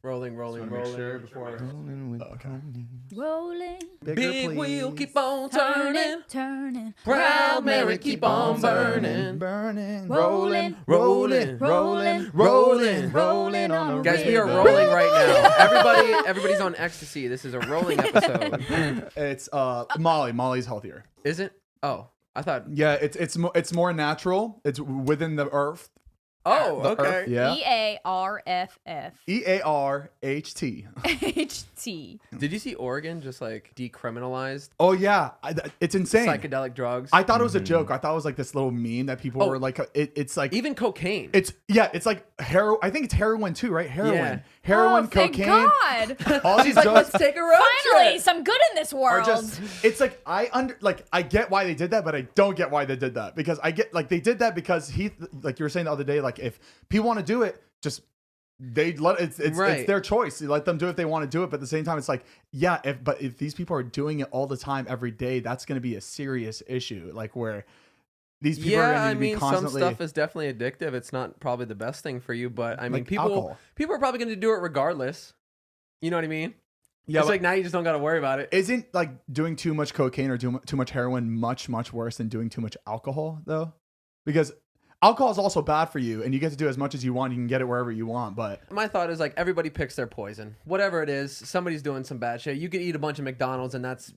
Rolling. Sure before. Rolling. Big please. wheel keep on turning. Turning. Proud Mary keep on burning. Burning. Rolling. Rolling. Rolling on a Guys, we are river. rolling right now. Everybody's on ecstasy. This is a rolling episode. It's Molly. Molly's healthier. Isn't? Oh, I thought. Yeah, it's more natural. It's within the earth. Oh, The okay. earth, yeah. EARFF. EARHT. HT. Did you see Oregon just like decriminalized Oh yeah, it's insane. psychedelic drugs? I thought it was a joke. I thought it was like this little meme that people were like. It's like Even cocaine. it's like heroin. I think it's heroin too, right? Heroin, Oh, thank cocaine. God. All these She's like, drugs let's take a road Finally, trip. some good in this are world. just. It's like I get why they did that, but I don't get why they did that because I get like they did that because like you were saying the other day, like if people want to do it, just they let it's their choice. You let them do it if they want to do it, but at the same time, it's like if these people are doing it all the time every day, that's going to be a serious issue. Like where these people are going to be constantly. Some stuff is definitely addictive. It's not probably the best thing for you, but I mean, Like alcohol. people are probably going to do it regardless. You know what I mean? Yeah, it's but like now you just don't got to worry about it. isn't like doing too much cocaine or too much heroin much worse than doing too much alcohol though? Because alcohol is also bad for you, and you get to do as much as you want. You can get it wherever you want, but My thought is like everybody picks their poison. Whatever it is, somebody's doing some bad shit. You could eat a bunch of McDonald's, and that's,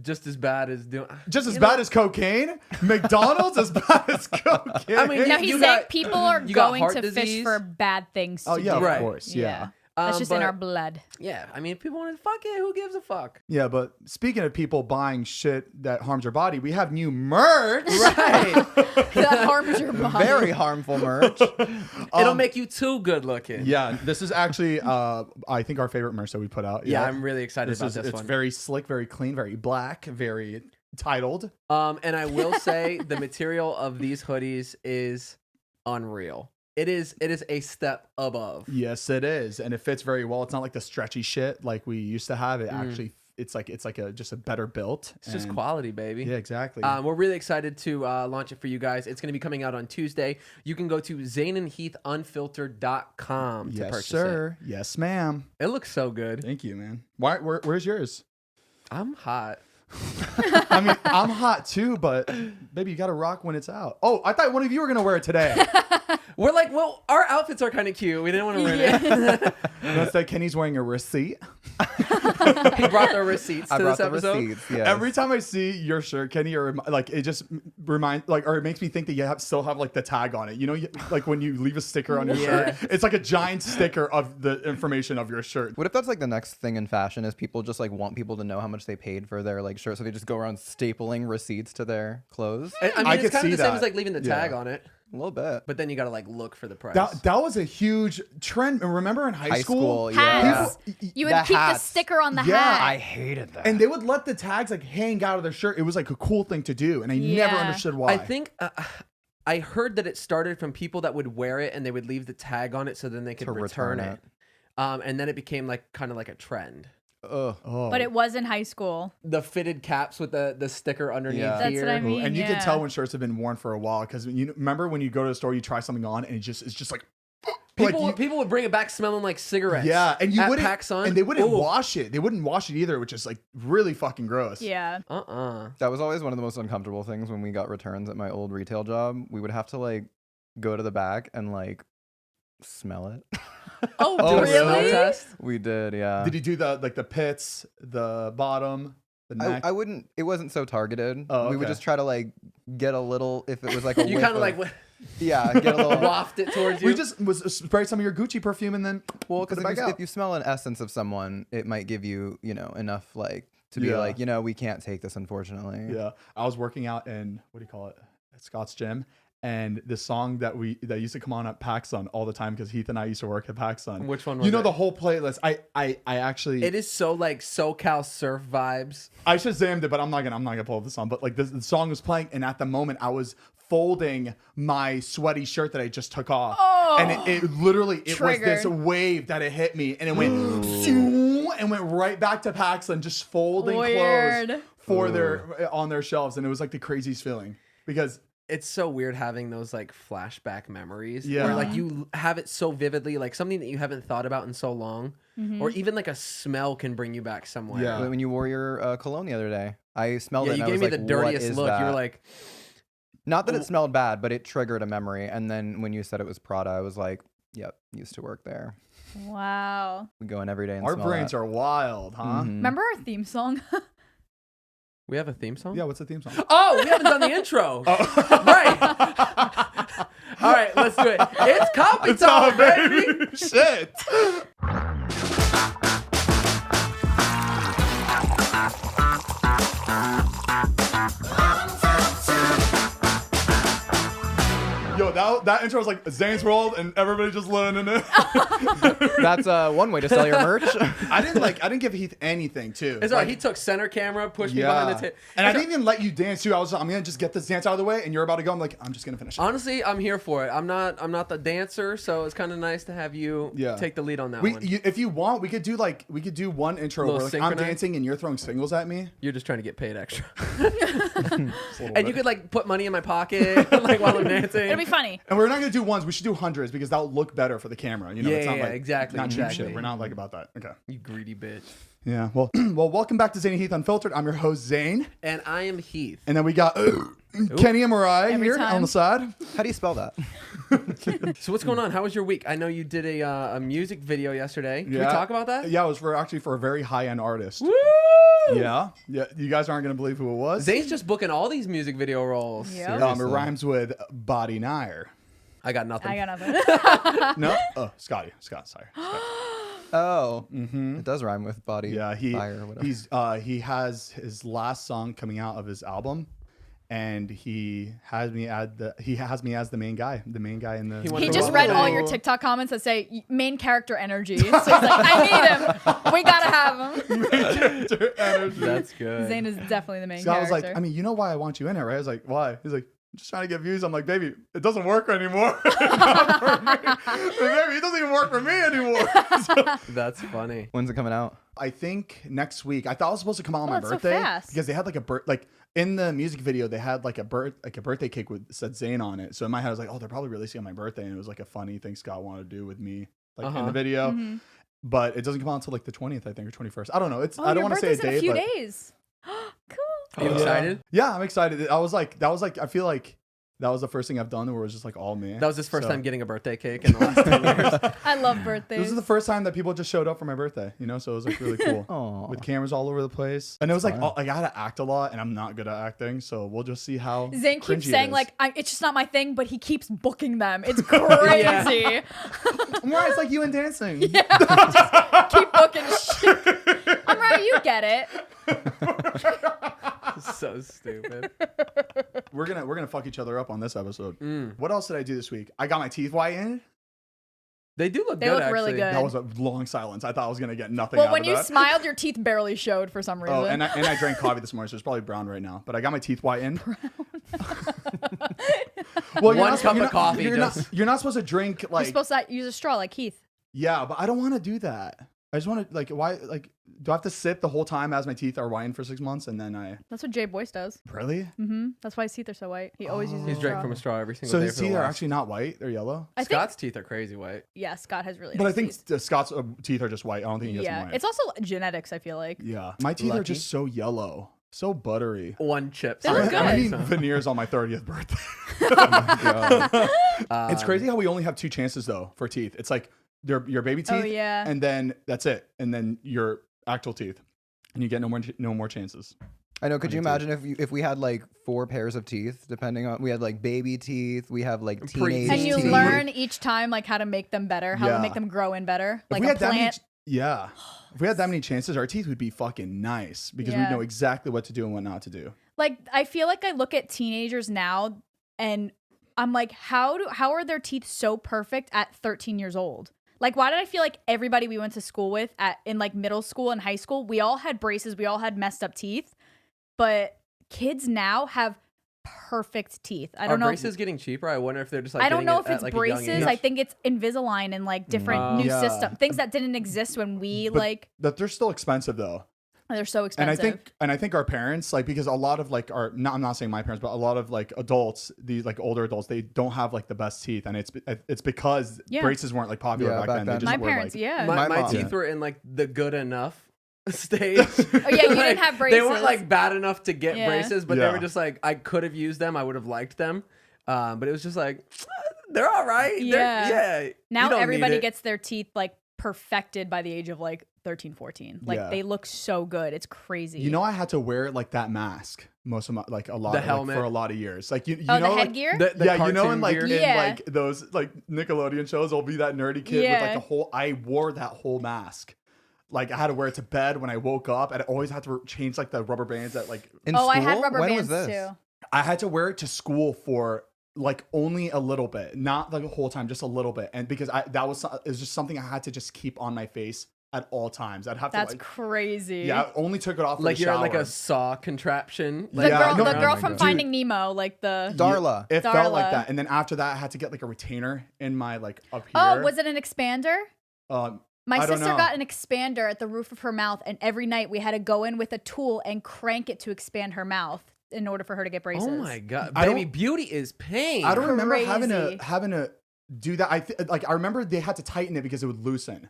just as bad as doing. just as bad as cocaine. McDonald's as bad as cocaine. I mean, no, you he's got- saying people are you got going heart to fish disease? for bad things. oh to yeah, do. Right. of course, yeah. That's just in but- our blood. Yeah, I mean, if people want to fuck it, who gives a fuck? Yeah, but speaking of people buying shit that harms your body, we have new merch. Right. That harms your body. Very harmful merch. It'll make you too good looking. Yeah, this is actually I think our favorite merch that we put out. Yeah, I'm really excited about this it's one. very slick, very clean, very black, very titled. And I will say the material of these hoodies is unreal. It is a step above. Yes, it is, and it fits very well. It's not like the stretchy shit like we used to have. It actually, it's like just a better built. It's just quality, baby. Yeah, exactly. We're really excited to launch it for you guys. It's going to be coming out on Tuesday. You can go to zaneandheathunfiltered.com to yes, purchase sir. Yes, ma'am. it. It looks so good. Thank you, man. Where's yours? I'm hot. I mean, I'm hot too, but baby, you got to rock when it's out. Oh, I thought one of you were gonna wear it today. We're like, well, our outfits are kind of cute. We didn't want to ruin it. That's that Kenny's wearing a receipt. He brought the receipts I to brought this the episode. receipts. Yes. Every time I see your shirt, Kenny, or like it just or it makes me think that you still have like the tag on it. You know, like when you leave a sticker on your shirt, it's like a giant sticker of the information of your shirt. What if that's like the next thing in fashion is people just like want people to know how much they paid for their like shirt, so they just go around stapling receipts to their clothes? I mean, I it's could kind of see the same that. as like leaving the tag Yeah. on it, A little bit. but then you got to like look for the price. That was a huge trend. And remember in high school? yeah. Hats. You would The keep the hats. sticker on the Yeah, hat. I hated that. And they would let the tags like hang out of their shirt. It was like a cool thing to do, and I never Yeah. understood why. I think I heard that it started from people that would wear it and they would leave the tag on it so then they could To return return it. And then it became like kind of like a trend. Ugh. Oh. But it was in high school. The fitted caps with the sticker underneath Yeah. That's here. what I mean. And you yeah. can tell when shirts have been worn for a while because remember when you go to the store, you try something on, and it's just like People would bring it back smelling like cigarettes. yeah, and you at wouldn't, PacSun. and they wouldn't Ooh. wash it. They wouldn't wash it either, which is like really fucking gross. Yeah. That was always one of the most uncomfortable things when we got returns at my old retail job. We would have to like go to the back and like smell it. Oh, Oh, Do a smell really? test. We did, yeah. Did you do the pits, the bottom, the neck? I wouldn't. It wasn't so targeted. Oh, We would okay. just try to like get a little. If it was like a You whiff kind of like yeah, get a little. waft it towards you. we just spray some of your Gucci perfume and then Well, put because it back out. if you smell an essence of someone, it might give you enough like to be Yeah. like we can't take this unfortunately. Yeah, I was working out in at Scott's gym, and the song that used to come on at PacSun all the time because Heath and I used to work at PacSun. Which one was You know it? the whole playlist. I actually It is so like SoCal surf vibes. I shazammed it, but I'm not gonna pull up the song. But like the song was playing, and at the moment I was folding my sweaty shirt that I just took off, and it literally was this Triggered. wave that it hit me, and it went and went right back to PacSun, just folding Weird. clothes for on their shelves, and it was like the craziest feeling because it's so weird having those like flashback memories. Yeah. Where like you have it so vividly, like something that you haven't thought about in so long, or even like a smell can bring you back somewhere. Yeah. When you wore your cologne the other day, I smelled Yeah, it. you and I gave was me like, the "What dirtiest is look. You were that?" like, Not that it smelled bad, but it triggered a memory. And then when you said it was Prada, I was like, "Yep, used to work there. Wow. We go in every day and Our smell brains that." are wild, huh? Mhm. Remember our theme song? we have a theme song? Yeah, what's the theme song? Oh, we haven't done the intro. Right. All right, let's do it. It's copy time, baby. Shit. Yo, that intro was like Zane's World, and everybody just learning it. That's one way to sell your merch. I didn't give Heath anything too. It's all right. He took center camera, pushed me behind the table. And I didn't even let you dance too. I'm gonna just get this dance out of the way, and you're about to go. I'm like, I'm just gonna finish it. Honestly, I'm here for it. I'm not the dancer, so it's kind of nice to have you take the lead on that one. If you want, we could do one intro Little where like, I'm synchronize? dancing and you're throwing singles at me. You're just trying to get paid extra. And you could like put money in my pocket like while I'm dancing. It'll be funny. And we're not gonna do ones. We should do hundreds because that'll look better for the camera. You know, it's not Yeah, like exactly, not cheap exactly. shit. We're not like about that. Okay. You greedy bitch. Yeah. Well, welcome back to Zane Heath Unfiltered. I'm your host Zane, And I am Heath. and then we got Kenny and Mariah Every here time. on the side. How do you spell that? So what's going on? How was your week? I know you did a music video yesterday. Can we talk about that? Yeah, it was for a very high end artist. Woo! Yeah. You guys aren't gonna believe who it was. Zane's just booking all these music video roles. Yep. It rhymes with body nire. I got nothing. I got nothing. No. Oh, Scott. Sorry. Oh, it does rhyme with body. Yeah, fire or whatever. he has his last song coming out of his album, and he has me as the main guy in the. He just read all your TikTok comments that say main character energy. So he's like, I need him. We gotta have him. main character energy. That's good. Zane is definitely the main Scott was character. like, I mean, you know why I want you in it, right? I was like, why? He's like, I'm just trying to get views. I'm like, baby, it doesn't work anymore. Not for me. Baby, it doesn't even work for me anymore. That's funny. When's it coming out? I think next week. I thought it was supposed to come out on my that's so birthday fast. because they had like in the music video they had like a birthday cake with said Zane on it. So in my head I was like, oh, they're probably releasing on my birthday, and it was like a funny thing Scott wanted to do with me like in the video. Mm-hmm. But it doesn't come out until like the 20th, I think, or 21st. I don't know. It's oh, I don't your want to say a birthday's in date. a few But days. Cool. Are you excited? yeah, I'm excited. That was like I feel like that was the first thing I've done where it was just like all me. That was his first So- time getting a birthday cake in the last 10 years. I love birthdays. This is the first time that people just showed up for my birthday, you know, so it was like really cool. Aw. With cameras all over the place. And it was like, fun. I gotta act a lot, and I'm not good at acting, so we'll just see how Zane cringy keeps it saying is. like, it's just not my thing, but he keeps booking them. It's crazy. I'm right, it's like you and dancing. Keep booking shit. I'm right, you get it. So stupid. We're gonna fuck each other up on this episode. What else did I do this week? I got my teeth whitened. They do look They good, look actually. really good. That was a long silence. I thought I was gonna get nothing Well, out when of you that. smiled, your teeth barely showed for some reason. Oh, and I drank coffee this morning, so it's probably brown right now. But I got my teeth whitened. Well, One cup of coffee You're just- not, you're not supposed to drink You're like. supposed to use a straw like Heath. Yeah, but I don't want to do that. I just want to like why like do I have to sip the whole time as my teeth are whitened for 6 months and then I That's what Jay Boyce does. really? Mm-hmm. That's why his teeth are so white. He always uses He's a drank straw. from a straw every single So day his for the teeth are last- actually not white; they're yellow. I think, Scott's teeth are crazy white. yeah, Scott has really But I nice think teeth. Scott's teeth are just white. I don't think he has them Yeah, white. it's also genetics, I feel like. Yeah, my teeth are Lucky. just so yellow, so buttery. One chip. They look I'm gonna good. need veneers on my 30th birthday. It's Um, crazy how we only have 2 chances though for teeth. It's like your baby teeth, Oh, yeah. and then that's it, and then your actual teeth, and you get no more chances. I know. Could you I do imagine if we had like 4 pairs of teeth, depending on we had like baby teeth, we have like teenage And you teeth. learn each time like how to make them better, how Yeah. to make them grow in better. If Like we a had that many, plant. yeah, if we had that many chances, our teeth would be fucking nice because Yeah. we know exactly what to do and what not to do. Like I feel like I look at teenagers now and I'm like, how are their teeth so perfect at 13 years old? Like, why did I feel like everybody we went to school with in like middle school and high school, we all had braces, we all had messed up teeth, but kids now have perfect teeth. I Are don't know. braces getting cheaper? I wonder if they're just like I don't getting know it if at, it's like, a young braces. age. I think it's Invisalign and like different new Yeah. system things that didn't exist when we But like. that they're still expensive though. They're so expensive. And I think our parents, like, because a lot of like I'm not saying my parents, but a lot of like adults, these like older adults, they don't have like the best teeth, and it's because braces weren't like popular back then. They just my were, parents, like, my teeth were in like the good enough stage. Oh yeah, you didn't have braces. They weren't like bad enough to get braces, but they were just like, I could have used them. I would have liked them, but it was just like, they're all right. Yeah. Now everybody gets their teeth like perfected by the age of like 13, 14. Like they look so good. It's crazy. You know, I had to wear like that mask most of my like a lot helmet for a lot of years. Like you know, the like, headgear. You know, in like like those like Nickelodeon shows, I'll be that nerdy kid with like a whole. I wore that whole mask. Like I had to wear it to bed when I woke up, and I always had to change like the rubber bands that like in school. I had rubber when bands was this? too. I had to wear it to school for like only a little bit, not like the whole time, just a little bit, and because it was just something I had to just keep on my face at all times. I'd have to. That's crazy. Yeah, I only took it off for like the shower. you're like a saw contraption. The girl from Finding Nemo, like the Darla. It felt like that, and then after that, I had to get like a retainer in my like up here. Oh, was it an expander? My sister know. got an expander at the roof of her mouth, and every night we had to go in with a tool and crank it to expand her mouth in order for her to get braces. Oh my god, baby, beauty is pain. I don't remember having to do that. I remember they had to tighten it because it would loosen.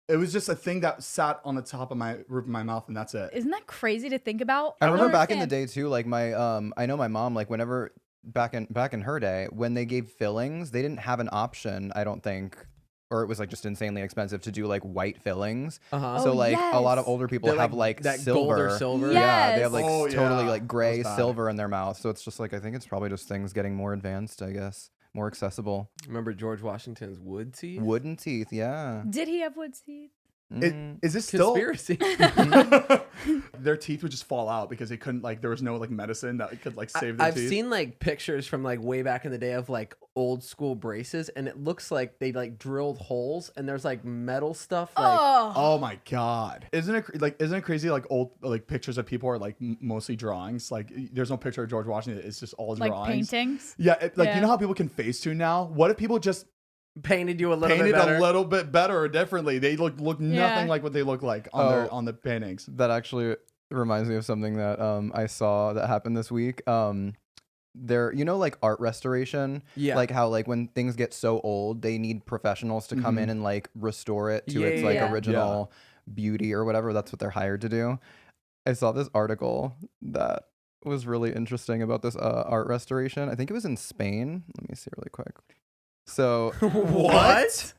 It was just a thing that sat on the top of my roof of my mouth, and that's it. Isn't that crazy to think about? I remember back in the day too. Like my I know my mom. Like whenever back in her day, when they gave fillings, they didn't have an option. I don't think. Or it was like just insanely expensive to do like white fillings. So like a lot of older people have like that silver. gold or silver. Yes. Yeah, they have like totally like gray That's bad. silver in their mouth. So it's just like I think it's probably just things getting more advanced, I guess. More accessible. Remember George Washington's wood teeth? Wooden teeth, yeah. Did he have wood teeth? Is this still conspiracy? Their teeth would just fall out because they couldn't like there was no like medicine that could like save their teeth. I've seen like pictures from like way back in the day of like old school braces, and it looks like they like drilled holes and there's like metal stuff. Like, oh my god! Isn't it crazy? Like old like pictures of people are like mostly drawings. Like there's no picture of George Washington. It's just all drawings. Like paintings. Yeah, you know how people can Facetune now. What if people just painted you a little bit better or differently? They look nothing like what they look like on the paintings. That actually reminds me of something that I saw that happened this week. There, you know, like art restoration, like how like when things get so old, they need professionals to come in and like restore it to its like original beauty or whatever. That's what they're hired to do. I saw this article that was really interesting about this art restoration. I think it was in Spain. Let me see really quick. So what?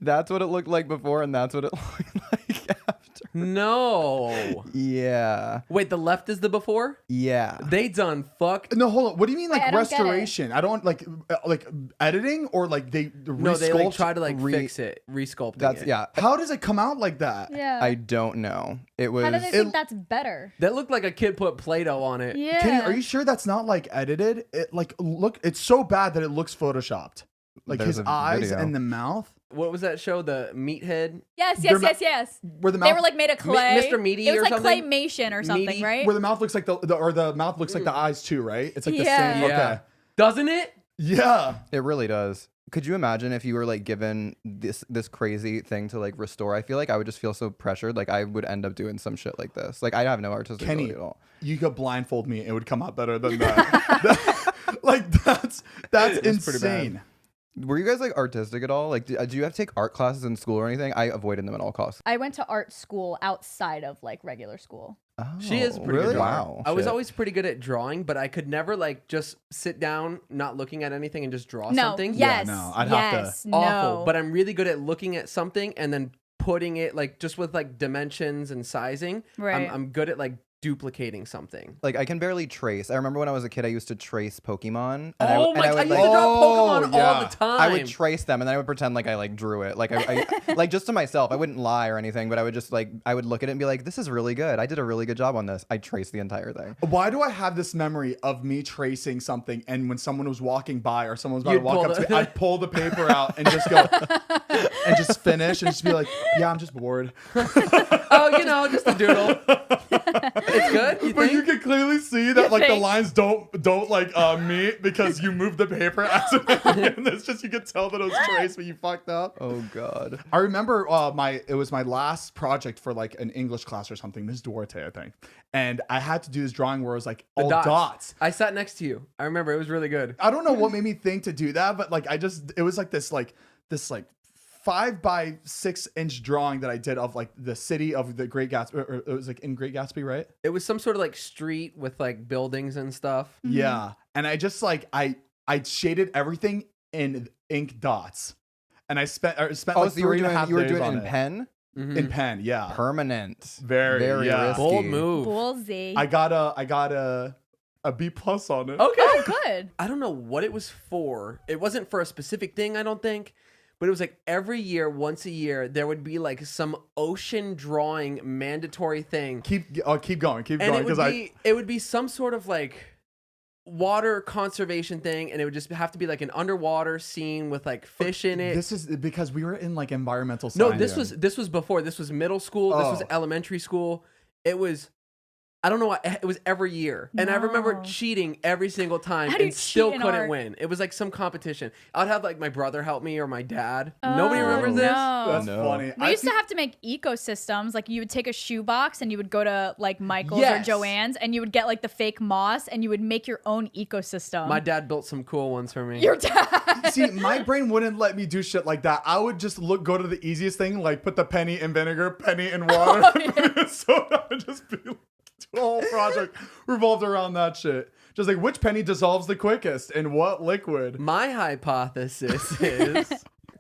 That's what it looked like before, and that's what it looked like after. No. Yeah. Wait, the left is the before? Yeah. They done fuck. No, hold on. What do you mean like restoration? I don't like editing or like they No, they like try to like fix it, resculpting it. Yeah. How does it come out like that? Yeah. I don't know. It was. How do they think that's better? That looked like a kid put Play-Doh on it. Yeah. Kenny, are you sure that's not like edited? It like it's so bad that it looks photoshopped. Like There's his a eyes video. and the mouth. What was that show? The Meathead? Yes. Where the mouth, They were like made of clay. Mr. Meaty It was or like something? claymation or something, Meaty? right? where the mouth looks like the mouth looks like the eyes too, right? It's like the Yeah. same. Yeah. Okay. Doesn't it? Yeah. It really does. Could you imagine if you were like given this crazy thing to like restore? I feel like I would just feel so pressured. Like I would end up doing some shit like this. Like I have no artistic ability at all. You could blindfold me, it would come out better than that. Like that's insane. Were you guys like artistic at all? Like, do you have to take art classes in school or anything? I avoided them at all costs. I went to art school outside of like regular school. Oh, She is pretty really? good. at art. Wow. I was Shit. always pretty good at drawing, but I could never like just sit down, not looking at anything, and just draw No. something. Yes. Yeah, no, I'd have to- yes. Awful. No. But I'm really good at looking at something and then putting it like just with like dimensions and sizing. Right. I'm good at like duplicating something. Like I can barely trace. I remember when I was a kid, I used to trace Pokemon. And Oh my! I would, used like, to draw Pokemon all yeah. the time. I would trace them and then I would pretend like I like drew it. Like I like just to myself. I wouldn't lie or anything, but I would just like I would look at it and be like, "This is really good. I did a really good job on this." I traced the entire thing. Why do I have this memory of me tracing something, and when someone was walking by or someone was about to You'd walk pull up to the- me, I'd pull the paper out and just go and just finish and just be like, "Yeah, I'm just bored." Oh, just a doodle. It's good. You But think? you can clearly see that like the think? lines don't like meet because you moved the paper accidentally. And it's just you could tell that it was traced, but you fucked up. Oh God. I remember it was my last project for like an English class or something, Miss Duarte, I think. And I had to do this drawing where it was like The all dots. I sat next to you. I remember it was really good. I don't know what made me think to do that, but like it was like this 5 by 6 inch drawing that I did of like the city of the Great Gatsby. Or it was like in Great Gatsby, right? It was some sort of like street with like buildings and stuff. Yeah. And I just like I shaded everything in ink dots. And I spent like So you were 3.5 doing days it on in pen? In pen, yeah. Permanent. Very yeah. risky. Bold move. Ballsy. I got a B+ on it. Okay. Oh, good. I don't know what it was for. It wasn't for a specific thing, I don't think. But it was like every year, once a year, there would be like some ocean drawing mandatory thing. Keep going And because it would be some sort of like water conservation thing, and it would just have to be like an underwater scene with like fish in it. This is because we were in like environmental No, science. this was before. This was middle school. This was elementary school. It was, I don't know why, it was every year. And I remember No. cheating every single time How do you and still cheat in couldn't art? win. It was like some competition. I'd have like my brother help me or my dad. Nobody remembers this? No. That's No. funny. We used to have to make ecosystems. Like you would take a shoebox and you would go to like Michael's Yes. or Joann's and you would get like the fake moss and you would make your own ecosystem. My dad built some cool ones for me. Your dad. See, my brain wouldn't let me do shit like that. I would just go to the easiest thing, like put the penny in vinegar, penny in water, penny in soda, and just be like, the whole project revolved around that shit. Just like which penny dissolves the quickest in what liquid. My hypothesis is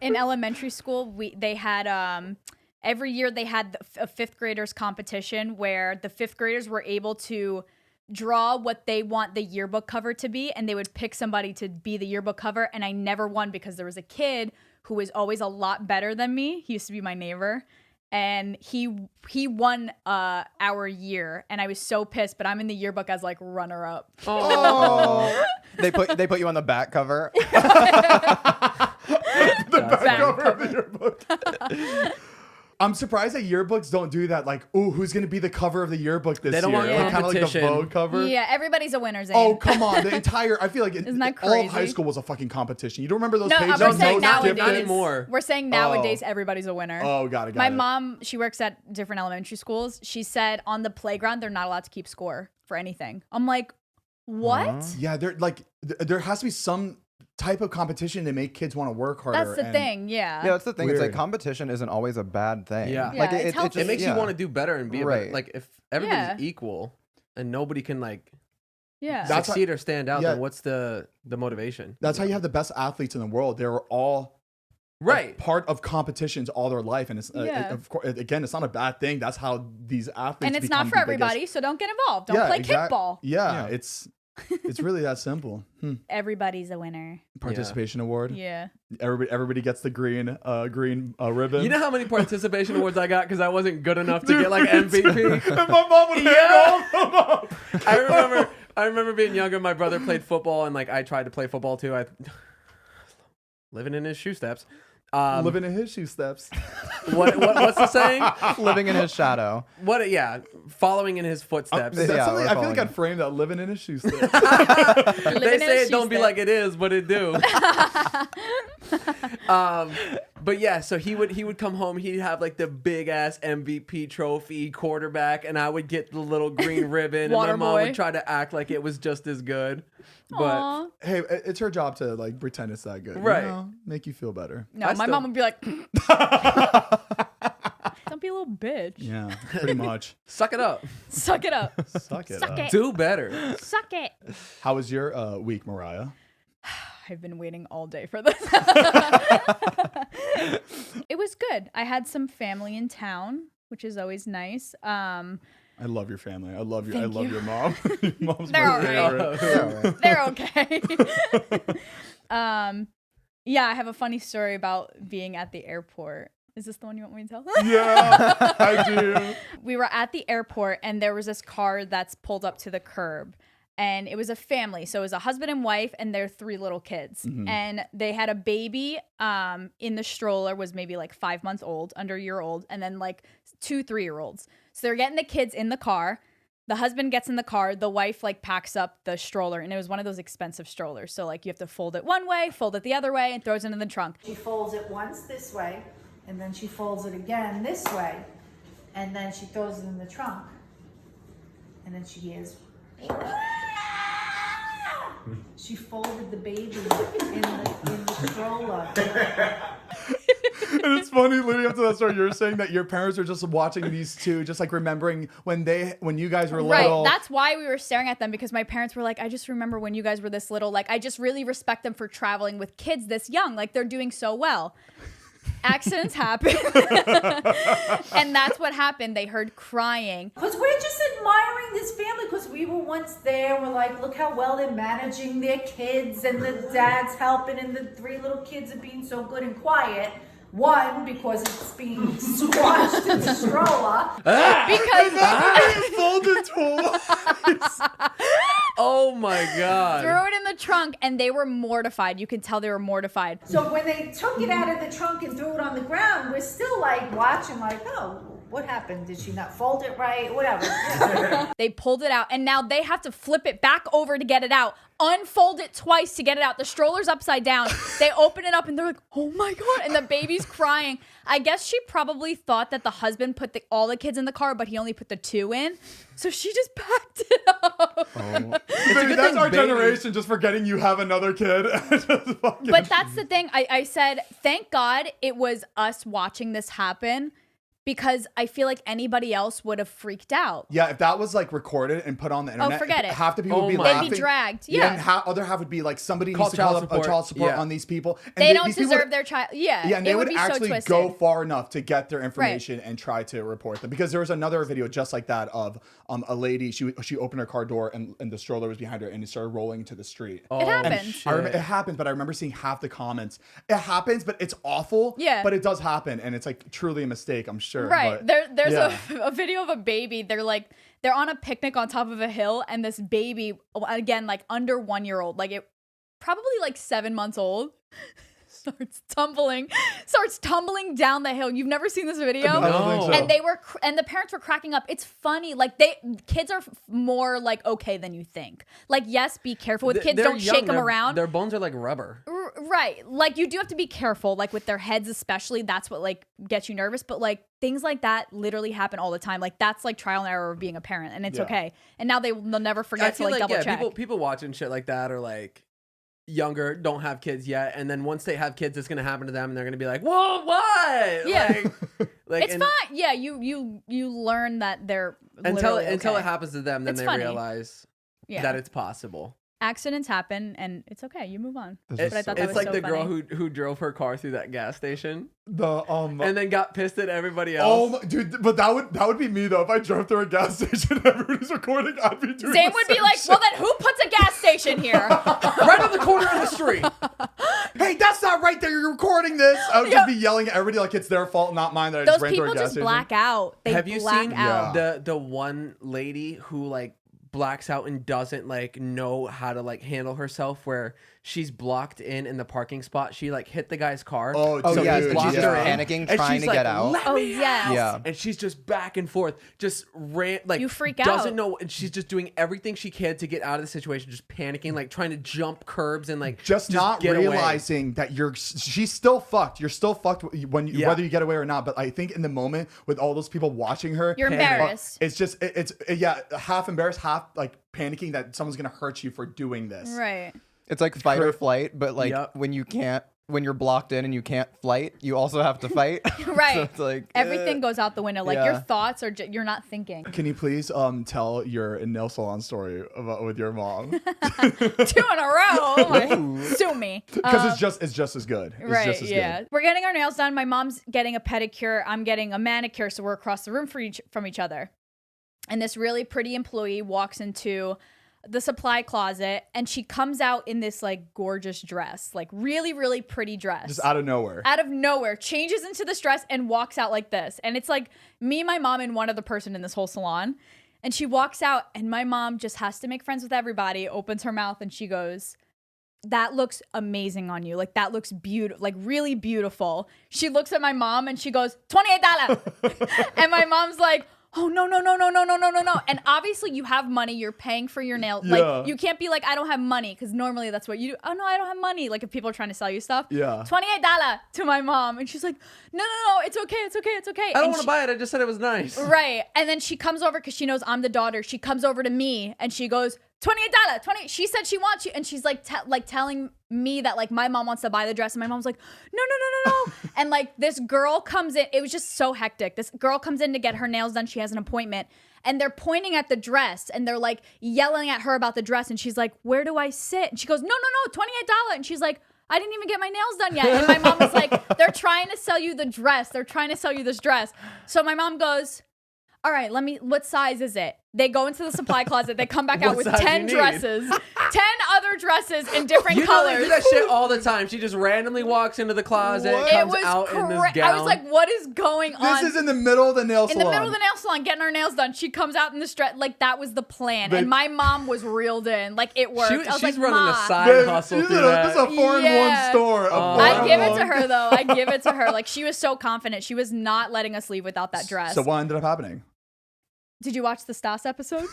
In elementary school, they had every year they had a fifth graders competition where the fifth graders were able to draw what they want the yearbook cover to be, and they would pick somebody to be the yearbook cover. And I never won because there was a kid who was always a lot better than me. He used to be my neighbor, and he won our year, and I was so pissed. But I'm in the yearbook as like runner up. Oh. They put you on the back cover. The back cover of the yearbook. I'm surprised that yearbooks don't do that. Like, ooh, who's gonna be the cover of the yearbook this They don't year? want Like, kind of like the competition. Vogue cover. Yeah, everybody's a winner, Zane. Oh, come on. The entire, I feel like Isn't that all of high crazy? school was a fucking competition. You don't remember those No, pages? we're of saying notes nowadays. gifted? Not anymore. We're saying nowadays everybody's a winner. Oh, got it. My mom, she works at different elementary schools. She said on the playground they're not allowed to keep score for anything. I'm like, what? Yeah, there has to be some type of competition to make kids want to work harder. That's the and- thing. Yeah. Yeah, that's the thing. It's like Weird. competition isn't always a bad thing. Yeah. Yeah, like it's it healthy. It just makes yeah. you want to do better and be a Right. better, like if everybody's Yeah. equal and nobody can like Yeah. That's succeed or stand out, yeah. then what's the motivation? That's how you have the best athletes in the world. They're all Right. part of competitions all their life, and it's Yeah. of course again, it's not a bad thing. That's how these athletes and it's become not for the everybody, biggest- so don't get involved. Don't play kickball. Yeah, Yeah. it's really that simple. Everybody's a winner. Participation award. Yeah. Everybody gets the green ribbon. You know how many participation awards I got because I wasn't good enough to get like MVP? And my mom would hang all of them up. I remember being younger. My brother played football, and like I tried to play football too. I living in his shoe steps. Living in his shoe steps. What's the saying? living in his shadow. What? Yeah, following in his footsteps. That's Yeah, something we're I feel like following. I'd frame that living in his shoe steps. They Living in say a it don't be shoe like it is, but it do. But yeah, so he would come home. He'd have like the big ass MVP trophy quarterback, and I would get the little green ribbon, and my Water mom boy. would try to act like it was just as good. But Aw. Hey, it's her job to like pretend it's that good, Right. You know? Make you feel better. No, I my still- mom would be like, don't be a little bitch. Yeah, pretty much. suck it up. Suck it up. Suck it. Suck up. it. Do better. Suck it. How was your week, Mariah? I've been waiting all day for this. It was good. I had some family in town, which is always nice. I love your family. I love Thank you. your mom. Your mom's They're my all right. favorite. They're okay. Yeah, I have a funny story about being at the airport. Is this the one you want me to tell? Yeah, I do. We were at the airport and there was this car that's pulled up to the curb. And it was a family. So it was a husband and wife and their 3 little kids. And they had a baby in the stroller, was maybe like 5 months old, under a year old, and then like 2 3-year-olds. So they're getting the kids in the car. The husband gets in the car. The wife like packs up the stroller, and it was one of those expensive strollers. So like you have to fold it one way, fold it the other way, and throws it in the trunk. She folds it once this way, and then she folds it again this way, and then she throws it in the trunk. And then she hears, she folded the baby in the stroller. And it's funny leading up to that story. You're saying that your parents are just watching these two, just like remembering when you guys were little. Right. That's why we were staring at them, because my parents were like, I just remember when you guys were this little. Like, I just really respect them for traveling with kids this young. Like, they're doing so well. Accidents happen. And that's what happened. They heard crying. Because we're just admiring this family, because we were once there. We're like, look how well they're managing their kids, and the dad's helping, and the 3 little kids are being so good and quiet. One, because it's being squashed in the stroller. Because Folded twice. Oh my God. threw it in the trunk, and they were mortified. You could tell they were mortified. So when they took it out of the trunk and threw it on the ground, we're still like watching, like, oh, what happened? Did she not fold it right? Whatever. They pulled it out, and now they have to flip it back over to get it out, unfold it twice to get it out. The stroller's upside down. They open it up, and they're like, oh my God. And the baby's crying. I guess she probably thought that the husband put all the kids in the car, but he only put the 2 in. So she just packed it up. Baby, that's our generation, just forgetting you have another kid. But that's the thing. I said, thank God it was us watching this happen, because I feel like anybody else would have freaked out. Yeah, if that was like recorded and put on the internet, forget it. half the people would be my- laughing. They'd be dragged. Yeah. And other half would be like, somebody Call needs to call child up support. child support Yeah. on these people. And They don't these people deserve would- their child. Yeah. Yeah, and they it would be so actually twisted. go far enough to get their information and try to report them. Because there was another video just like that of a lady. She opened her car door, and the stroller was behind her, and it started rolling to the street. Oh, It happened. shit. I remember it happens, but I remember seeing half the comments. It happens, but it's awful. Yeah. But it does happen, and it's like truly a mistake, I'm sure. Right. But, There's yeah. a video of a baby. They're on a picnic on top of a hill, and this baby, again, like under 1-year-old, like it probably like 7 months old, starts tumbling down the hill. You've never seen this video? I don't think so. And the parents were cracking up. It's funny. Like kids are more like okay than you think. Like, yes, be careful with kids. They're Don't young. shake them Their- around. Their bones are like rubber. Right. Like, you do have to be careful, like with their heads especially. That's what like gets you nervous. But like things like that literally happen all the time. Like, that's like trial and error of being a parent, and it's Yeah. okay. And now they'll never I forget to feel like double check. people watching shit like that are like younger, don't have kids yet, and then once they have kids, it's gonna happen to them, and they're gonna be like, "Whoa, what?" Yeah. like It's fine. Yeah, you learn that they're until literally it okay. happens to them, then It's they funny. realize Yeah. that it's possible. Accidents happen, and it's okay. You move on. This But I is thought so that It's was like so the girl funny. who drove her car through that gas station the and then got pissed at everybody Oh else. my, dude, but that would be me though. If I drove through a gas station and everybody's recording, I'd be doing Zane the would be same like, shit. well, then who puts a gas station here? Right on the corner of the street. Hey, that's not right there. You're recording this. I would just be yelling at everybody like it's their fault, not mine, that I Those just ran through people a gas just station. black out. They Have you black seen out. the one lady who like blacks out and doesn't like know how to like handle herself, where she's blocked in the parking spot? She like hit the guy's car. Oh, Oh dude, yeah, he's and blocked she's her just in, panicking, and trying she's to like, get out. "Let Oh, me yes. out." Yeah. And she's just back and forth, just ran like You freak doesn't out. know, and she's just doing everything she can to get out of the situation, just panicking, like trying to jump curbs and like just not get away. realizing that she's still fucked. You're still fucked when you, Yeah. whether you get away or not. But I think in the moment with all those people watching her, You're Panic. embarrassed. it's just it's half embarrassed, half like panicking that someone's gonna hurt you for doing this. Right. It's like fight or flight, but like Yep. when you're blocked in and you can't flight, you also have to fight. Right. So it's like Everything goes out the window. Like, your Yeah. thoughts are you're not thinking. Can you please tell your nail salon story about with your mom? 2 in a row. Oh my. Sue me. Because it's just as good. It's Right, just as yeah. good. We're getting our nails done. My mom's getting a pedicure. I'm getting a manicure, so we're across the room from each other. And this really pretty employee walks into the supply closet, and she comes out in this like gorgeous dress, like really, really pretty dress. Just out of nowhere. Out of nowhere, changes into this dress and walks out like this. And it's like me, my mom, and one other person in this whole salon. And she walks out, and my mom just has to make friends with everybody, opens her mouth, and she goes, "That looks amazing on you. Like, that looks beautiful, like really beautiful." She looks at my mom and she goes, $28. And my mom's like, oh no, no, no, no, no, no, no, no, no. And obviously you have money, you're paying for your nail. Yeah. Like you can't be like, I don't have money, because normally that's what you do. Oh no, I don't have money. Like if people are trying to sell you stuff. Yeah. $28 to my mom. And she's like, no, no, no, it's okay, it's okay, it's okay. I don't want to buy it. I just said it was nice. Right. And then she comes over because she knows I'm the daughter. She comes over to me and she goes, $28, 20. She said she wants you, and she's like, telling me that like my mom wants to buy the dress, and my mom's like, no, no, no, no, no. And like this girl comes in. It was just so hectic. This girl comes in to get her nails done. She has an appointment, and they're pointing at the dress, and they're like yelling at her about the dress, and she's like, where do I sit? And she goes, no, no, no, $28. And she's like, I didn't even get my nails done yet. And my mom was like, they're trying to sell you the dress. They're trying to sell you this dress. So my mom goes, all right, what size is it? They go into the supply closet. They come back out with 10 dresses, 10 other dresses in different colors. They do that shit all the time. She just randomly walks into the closet, comes out in this gown. I was like, what is going on? This is in the middle of the nail salon. In the middle of the nail salon, getting her nails done. She comes out in this dress. Like, that was the plan. And my mom was reeled in. Like, it worked. I was she's like, running Ma. a side hustle through that. This is a 4-in-1 store. I give it to her, though. I give it to her. Like, she was so confident. She was not letting us leave without that dress. So what ended up happening? Did you watch the Stas episode?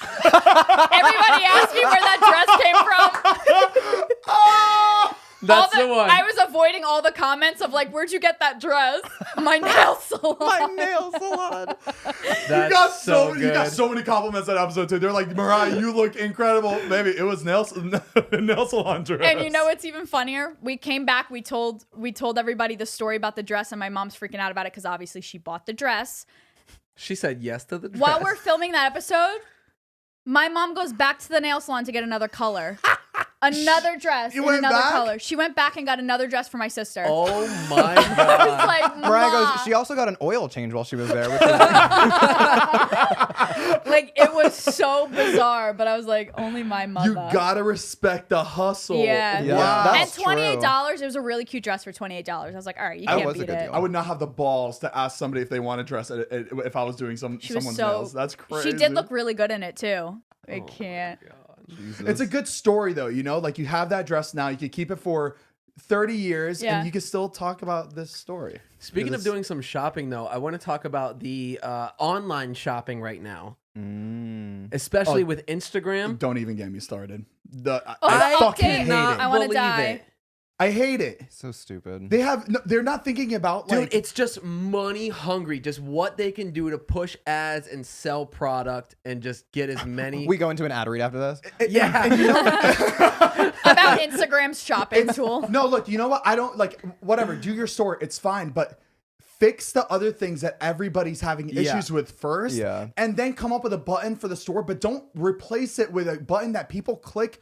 Everybody asked me where that dress came from. That's the one. I was avoiding all the comments of like, where'd you get that dress? My nail salon. My nail salon. That's so good. You got so many compliments that episode too. They're like, Mariah, you look incredible. Maybe it was nail salon dress. And you know what's even funnier? We came back. We told everybody the story about the dress, and my mom's freaking out about it because obviously she bought the dress. She said yes to the dress. While we're filming that episode, my mom goes back to the nail salon to get another color. Another dress in another color. She went back and got another dress for my sister. Oh my God. I was like, Mariah Ma. goes, she also got an oil change while she was there. Which Like, it was so bizarre, but I was like, only my mother. You gotta respect the hustle. Yeah. Wow. That's And $28, it was a really cute dress for $28. I was like, all right, you can't was a beat good it. deal. I would not have the balls to ask somebody if they want to dress if I was doing someone's nails. That's crazy. She did look really good in it too. I can't. It's a good story though, you know, like you have that dress now, you can keep it for 30 years and you can still talk about this story. Speaking of doing some shopping though, I want to talk about the online shopping right now. Especially with Instagram. Don't even get me started. I I fucking did hate not. it. I wanna Believe die. it. I hate it. so stupid. They're not thinking about Dude, like it's just money hungry. Just what they can do to push ads and sell product and just get as many. We go into an ad read after this. Yeah. and you know, About Instagram's shopping tool. no, look, you know what? I don't like whatever. Do your store, it's fine, but fix the other things that everybody's having issues with first. Yeah. And then come up with a button for the store, but don't replace it with a button that people click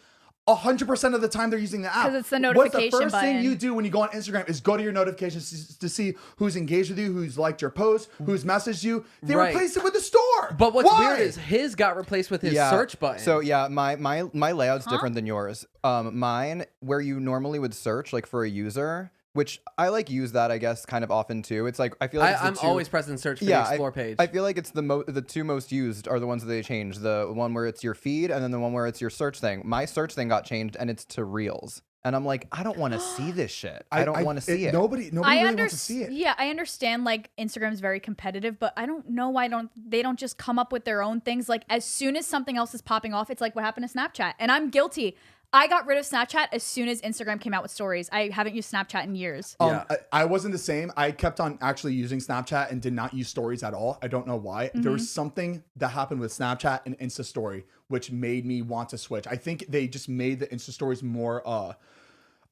100% of the time they're using the app. 'Cause it's the What's the notification first thing button. you do when you go on Instagram is go to your notifications to see who's engaged with you, who's liked your post, who's messaged you. They Right. replace it with the store. But what's Why? weird is his got replaced with his search button. So yeah, my layout's different than yours. Mine, where you normally would search like for a user, which I like use that I guess kind of often too. It's like I feel like I'm always pressing search for the explore page. I feel like it's the two most used are the ones that they changed. The one where it's your feed and then the one where it's your search thing. My search thing got changed and it's to Reels. And I'm like, I don't want to see this shit. I don't want to see it. Nobody really wants to see it. Yeah, I understand like Instagram's very competitive, but I don't know why they don't just come up with their own things. Like as soon as something else is popping off, it's like what happened to Snapchat. And I'm guilty. I got rid of Snapchat as soon as Instagram came out with stories. I haven't used Snapchat in years. I wasn't the same. I kept on actually using Snapchat and did not use stories at all. I don't know why. There was something that happened with Snapchat and Insta Story, which made me want to switch. I think they just made the Insta Stories more,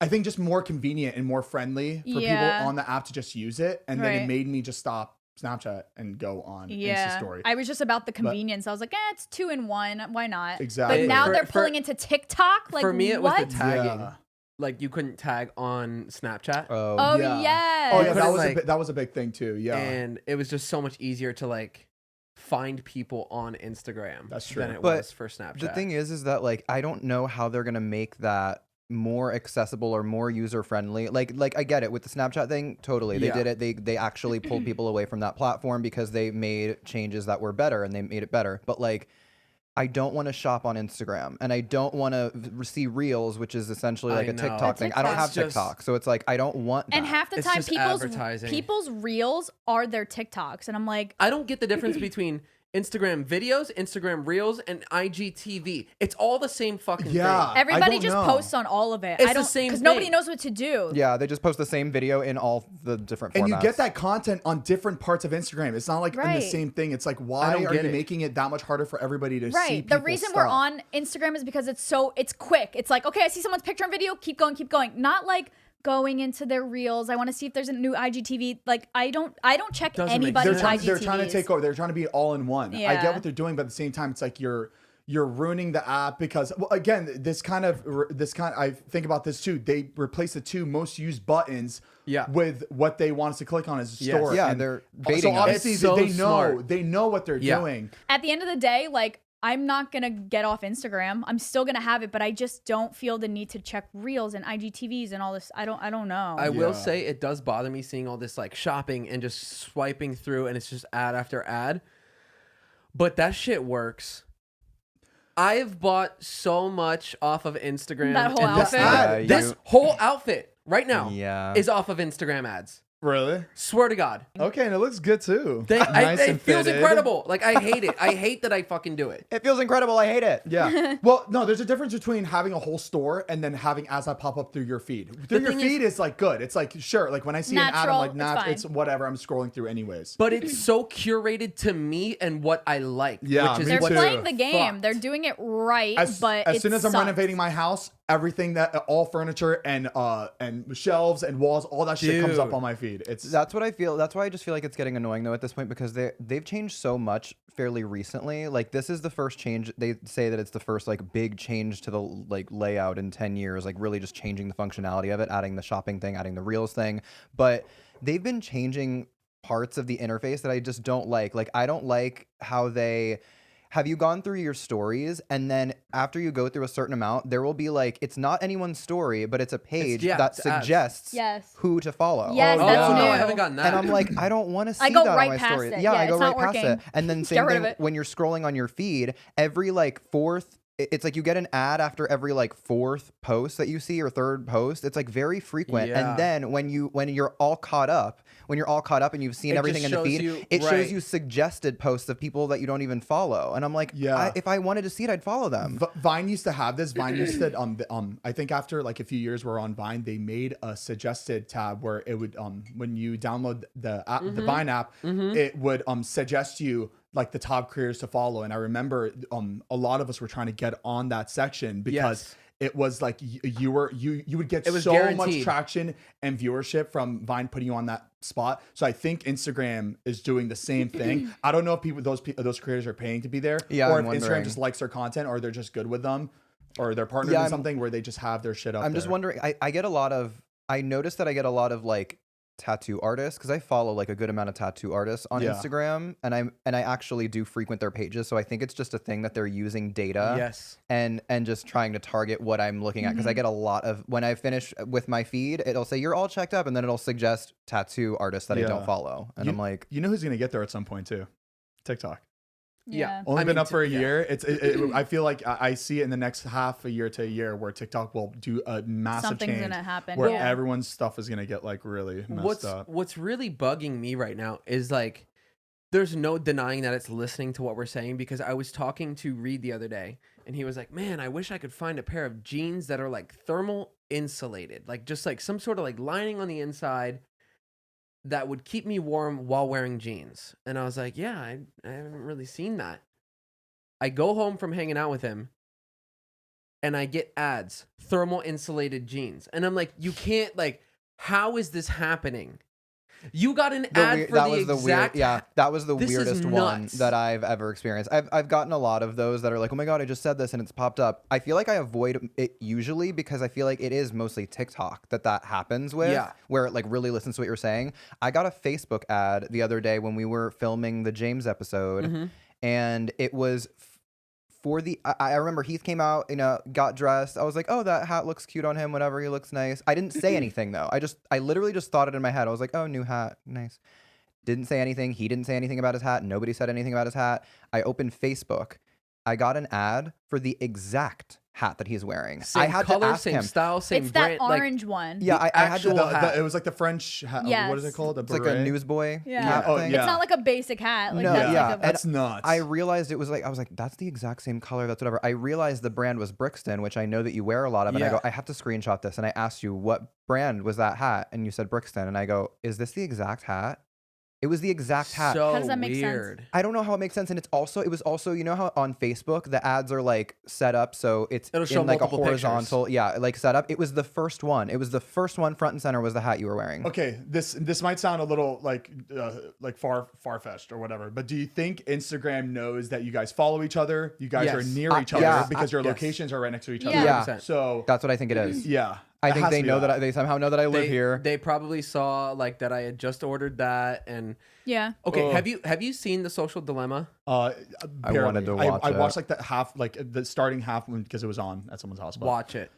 just more convenient and more friendly for people on the app to just use it. And then it made me just stop Snapchat and go on Insta Story. I was just about the convenience. I was like, it's 2 in 1. Why not? Exactly. But now For- they're pulling into TikTok. Like for me, it what? was the tagging. Yeah. Like you couldn't tag on Snapchat. Oh yeah. yes. Oh yeah, Couldn't, that was a big thing too. Yeah. And it was just so much easier to like find people on Instagram That's true. than it But was for Snapchat. The thing is that like I don't know how they're gonna make that more accessible or more user friendly. Like I get it with the Snapchat thing. Totally, they did it. They actually pulled people away from that platform because they made changes that were better and they made it better. But like, I don't want to shop on Instagram, and I don't want to see Reels, which is essentially like a TikTok thing. I don't have TikTok, so it's like I don't want that. And half the It's time, just advertising. people's Reels are their TikToks, and I'm like, I don't get the difference between Instagram videos, Instagram Reels, and IGTV. It's all the same fucking thing. everybody just posts on all of it. It's the same because thing. nobody knows what to do. Yeah, they just post the same video in all the different formats. And you get that content on different parts of Instagram. It's not like in the same thing. It's like, why are you making it that much harder for everybody to see The reason we're on Instagram is because it's quick. It's like, okay, I see someone's picture on video, keep going. Not like going into their Reels. I want to see if there's a new IGTV. Like I don't check anybody's IGTVs. They're trying to take over. They're trying to be all in one. Yeah. I get what they're doing, but at the same time, it's like you're ruining the app because, well, again, this kind I think about this too. They replace the 2 most used buttons with what they want us to click on as a store. Yeah, and they're baiting so obviously us. they know what they're doing. At the end of the day, like I'm not gonna get off Instagram. I'm still gonna have it, but I just don't feel the need to check Reels and IGTVs and all this. I don't know. I will say it does bother me seeing all this like shopping and just swiping through, and it's just ad after ad. But that shit works. I've bought so much off of Instagram. That whole outfit? This whole outfit right now is off of Instagram ads. Really? Swear to God. Okay, and it looks good too. It feels incredible. Like I hate it. I hate that I fucking do it. It feels incredible. I hate it. Yeah. Well, no, there's a difference between having a whole store and then having ads that pop up through your feed. Through your feed is like good. It's like, sure, like when I see an ad, I'm like, it's whatever. I'm scrolling through anyways. But it's so curated to me and what I like. Yeah, which is they're playing the game. Fucked. They're doing it right. But as soon as I'm renovating my house, everything all furniture and shelves and walls, all that shit comes up on my feed. That's what I feel. That's why I just feel like it's getting annoying though at this point, because they've changed so much fairly recently. Like this is the first change. They say that it's the first like big change to the like layout in 10 years, like really just changing the functionality of it, adding the shopping thing, adding the Reels thing. But they've been changing parts of the interface that I just don't like. Like I don't like how have you gone through your stories, and then after you go through a certain amount, there will be like, it's not anyone's story, but it's a page that suggests who to follow. Yes, that's new. No, I haven't gotten that. And I'm like, I don't want to see go that right on my past story. it. Yeah, Yeah, I go it's right not past working. it. And then Get same rid thing of it. when you're scrolling on your feed, every like it's like you get an ad after every like 4th post that you see or 3rd post. It's like very frequent. Yeah. And then when you're all caught up and you've seen everything in the feed, it shows you suggested posts of people that you don't even follow. And I'm like, if I wanted to see it, I'd follow them. Vine used to have this. Vine used to I think after like a few years we're on Vine, they made a suggested tab where it would when you download the app, the Vine app, it would suggest you like the top creators to follow. And I remember a lot of us were trying to get on that section because it was like you would get so much traction and viewership from Vine putting you on that spot. So I think Instagram is doing the same thing. I don't know if those creators are paying to be there, or if Instagram just likes their content, or they're just good with them, or they're partnered in something where they just have their shit up. I'm just wondering. I noticed that I get a lot of like tattoo artists, because I follow like a good amount of tattoo artists on Instagram, and I actually do frequent their pages, so I think it's just a thing that they're using data and just trying to target what I'm looking at, because I get a lot of, when I finish with my feed, it'll say you're all checked up, and then it'll suggest tattoo artists that I don't follow, and I'm like, you know who's gonna get there at some point too? TikTok. Yeah. Only been up for a year. I feel like I see it in the next half a year to a year where TikTok will do a massive Something's change gonna happen. where everyone's stuff is gonna get like really messed up. What's really bugging me right now is like, there's no denying that it's listening to what we're saying, because I was talking to Reed the other day and he was like, man, I wish I could find a pair of jeans that are like thermal insulated, like just like some sort of like lining on the inside that would keep me warm while wearing jeans. And I was like, yeah, I haven't really seen that. I go home from hanging out with him and I get ads, thermal insulated jeans. And I'm like, you can't, like, how is this happening? You got an ad for that the was exact... that was the This is weirdest one nuts. that I've ever experienced. I've gotten a lot of those that are like, oh my God, I just said this and it's popped up. I feel like I avoid it usually because I feel like it is mostly TikTok that happens with, where it like really listens to what you're saying. I got a Facebook ad the other day when we were filming the James episode, and it was for the, I remember Heath came out, you know, got dressed. I was like, oh, that hat looks cute on him. Whatever, he looks nice. I didn't say anything though. I literally just thought it in my head. I was like, oh, new hat, nice. Didn't say anything. He didn't say anything about his hat. Nobody said anything about his hat. I opened Facebook. I got an ad for the exact hat that he's wearing. Same I had color, to ask same him. style, same It's brand. that orange one. Yeah, I had to. actual hat. It was like the French hat. Yes. What is it called? It's like a newsboy Yeah. hat Oh, thing. yeah. It's not like a basic hat. Like No, that's yeah. like a, That's nuts. I realized it was like, I was like, that's the exact same color. That's whatever. I realized the brand was Brixton, which I know that you wear a lot of. And I Yeah. go, I have to screenshot this. And I asked you, what brand was that hat? And you said Brixton. And I go, is this the exact hat? It was the exact hat. So How does that make sense? weird. I don't know how it makes sense. And it was also, you know how on Facebook, the ads are like set up. So it's It'll show in like a multiple pictures. horizontal, yeah, like set up. It was the first one. It was the first one front and center was the hat you were wearing. Okay, this might sound a little like far-fetched or whatever, but do you think Instagram knows that you guys follow each other? You guys are Yes. near each other yeah, because your yes. locations are right next to each other. Yeah. 100%. So That's what I think it is. yeah, I it think has they to be know that they somehow know that I live here. They probably saw like that I had just ordered that and yeah. okay. Oh. Have you seen The Social Dilemma? I wanted to watch I it. watched like the half, like the starting half because it was on at someone's house. but- Watch it.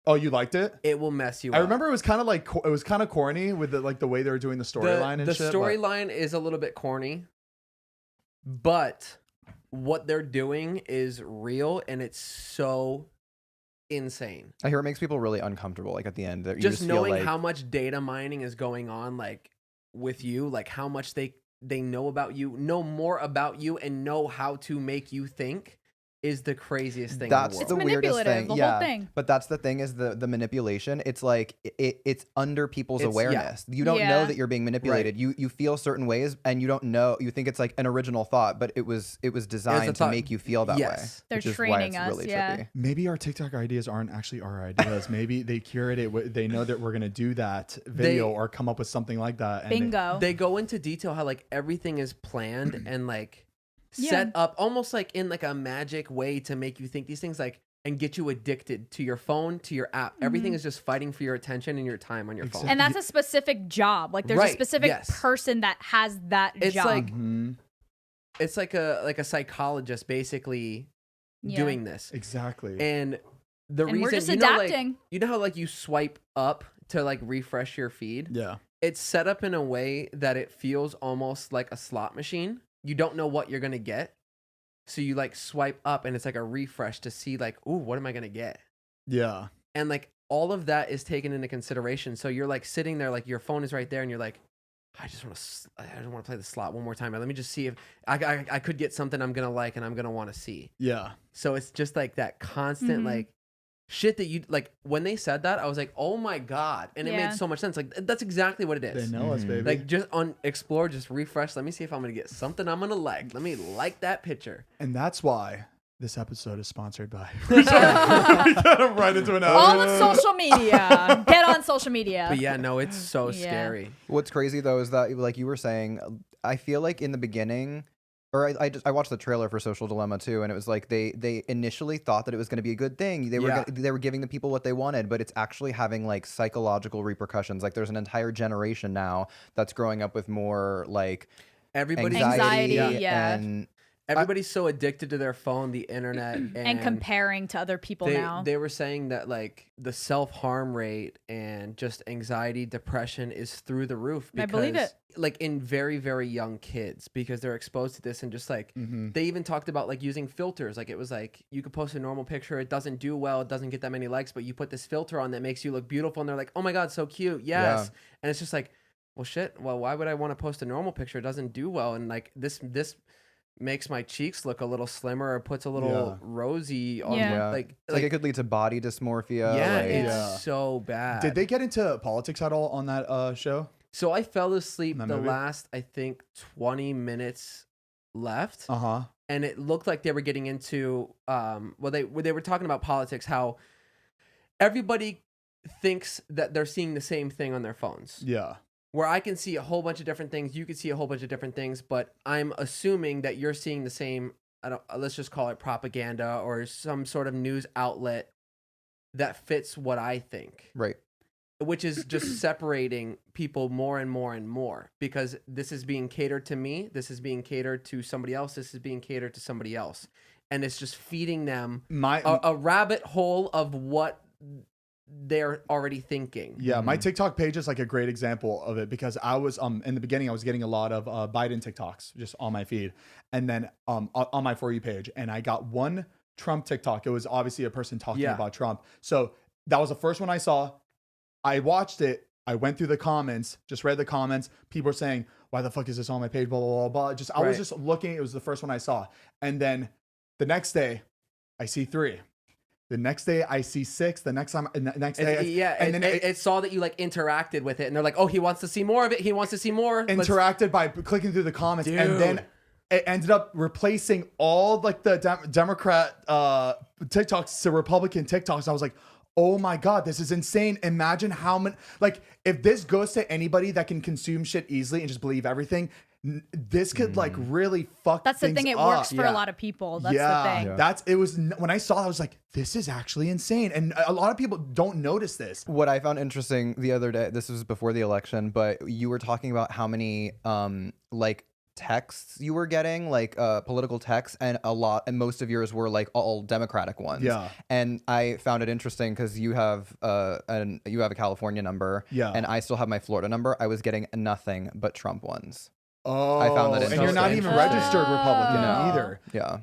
Oh, you liked it? It will mess you up. I remember it was kind of like it was kind of corny with the way they were doing the storyline and the shit. but- storyline is a little bit corny, but what they're doing is real and it's so insane. I hear it makes people really uncomfortable. Like at the end, that you Just feel knowing like, how much data mining is going on, like with you, like how much they know about you, know more about you, and know how to make you think is the craziest thing. That's in the the world. weirdest manipulative, thing. the whole yeah, thing. but that's the thing is the manipulation. It's like it's under people's It's- yeah. awareness. You don't Yeah. know that you're being manipulated. You feel certain ways, and you don't know. You think it's like an original thought, but it was designed to thought. make you feel that Yes. way. They're which is training why us, it's really yeah. trippy. Maybe our TikTok ideas aren't actually our ideas. Maybe they curate it. They know that we're gonna do that video or come up with something like that. And Bingo. They go into detail how like everything is planned and like Yeah. set up almost like in like a magic way to make you think these things like and get you addicted to your phone, to your app. Everything is just fighting for your attention and your time on your phone. and that's a specific job. Like there's a Right, specific yes. person that has that It's job. like Mhm. it's like a psychologist basically Yeah. doing this. Exactly. And the And reason we're just you know, like, adapting. you know how like you swipe up to like refresh your feed? yeah. It's set up in a way that it feels almost like a slot machine. You don't know what you're gonna get. So you like swipe up and it's like a refresh to see like, ooh, what am I gonna get? Yeah. And like all of that is taken into consideration. So you're like sitting there, like your phone is right there, and you're like, I just want to play the slot one more time. Let me just see if I could get something I'm gonna like and I'm gonna want to see. Yeah. So it's just like that constant like shit that you like. When they said that, I was like, oh my god, and it Yeah. made so much sense. Like that's exactly what it They is. know us, baby. Like just on explore, just refresh. Let me see if I'm gonna get something I'm gonna like. Let me like that picture. and that's why this episode is sponsored by. We got him right into an All ad. of social media. Get on social media. But yeah, no, it's so Yeah. scary. What's crazy though is that, like you were saying, I feel like in the beginning, or I watched the trailer for Social Dilemma too, and it was like they initially thought that it was going to be a good thing. They were giving the people what they wanted, but it's actually having like psychological repercussions. Like there's an entire generation now that's growing up with more like Everybody's Anxiety, yeah. and Everybody's so addicted to their phone, the internet, and comparing to other people now. They were saying that like the self-harm rate and just anxiety, depression is through the roof. I believe it. Like in very, very young kids because they're exposed to this and just like they even talked about like using filters. Like it was like you could post a normal picture, it doesn't do well, it doesn't get that many likes, but you put this filter on that makes you look beautiful and they're like, oh my God, so cute. Yes. Yeah. And it's just like, well, shit. Well, why would I want to post a normal picture? It doesn't do well. And like this makes my cheeks look a little slimmer or puts a little rosy on Yeah. yeah, like it's like it could lead to body dysmorphia. yeah, like, it's Yeah. so bad. Did they get into politics at all on that show? So I fell asleep That the movie? last, I think, 20 minutes left, Uh-huh. and it looked like they were getting into well, they were talking about politics, how everybody thinks that they're seeing the same thing on their phones. Yeah. Where I can see a whole bunch of different things, you can see a whole bunch of different things, but I'm assuming that you're seeing the same. Let's just call it propaganda or some sort of news outlet that fits what I think, right. which is just separating people more and more and more because this is being catered to me, this is being catered to somebody else, this is being catered to somebody else, and it's just feeding them a rabbit hole of what they're already thinking. Yeah, my TikTok page is like a great example of it because I was in the beginning I was getting a lot of Biden TikToks just on my feed, and then on my For You page, and I got one Trump TikTok. It was obviously a person talking about Trump. So that was the first one I saw. I watched it. I went through the comments, just read the comments. People were saying, "Why the fuck is this on my page?" Blah blah blah blah. Just I was just looking. It was the first one I saw, and then the next day, I see 3. The next day I see 6. The next day, and then it saw that you like interacted with it, and they're like, "Oh, he wants to see more of it. He wants to see more." Interacted by clicking through the comments, and then it ended up replacing all like the Democrat TikToks to Republican TikToks. I was like, "Oh my god, this is insane!" Imagine how many like if this goes to anybody that can consume shit easily and just believe everything. This could like really fuck. That's the thing. It works for a lot of people. That's the thing. Yeah. It was when I saw it, I was like, this is actually insane. And a lot of people don't notice this. What I found interesting the other day, this was before the election, but you were talking about how many like texts you were getting, like political texts, and most of yours were like all Democratic ones. Yeah. And I found it interesting because you have a California number, and I still have my Florida number. I was getting nothing but Trump ones. Oh, I found that and you're not even registered Republican either. Yeah,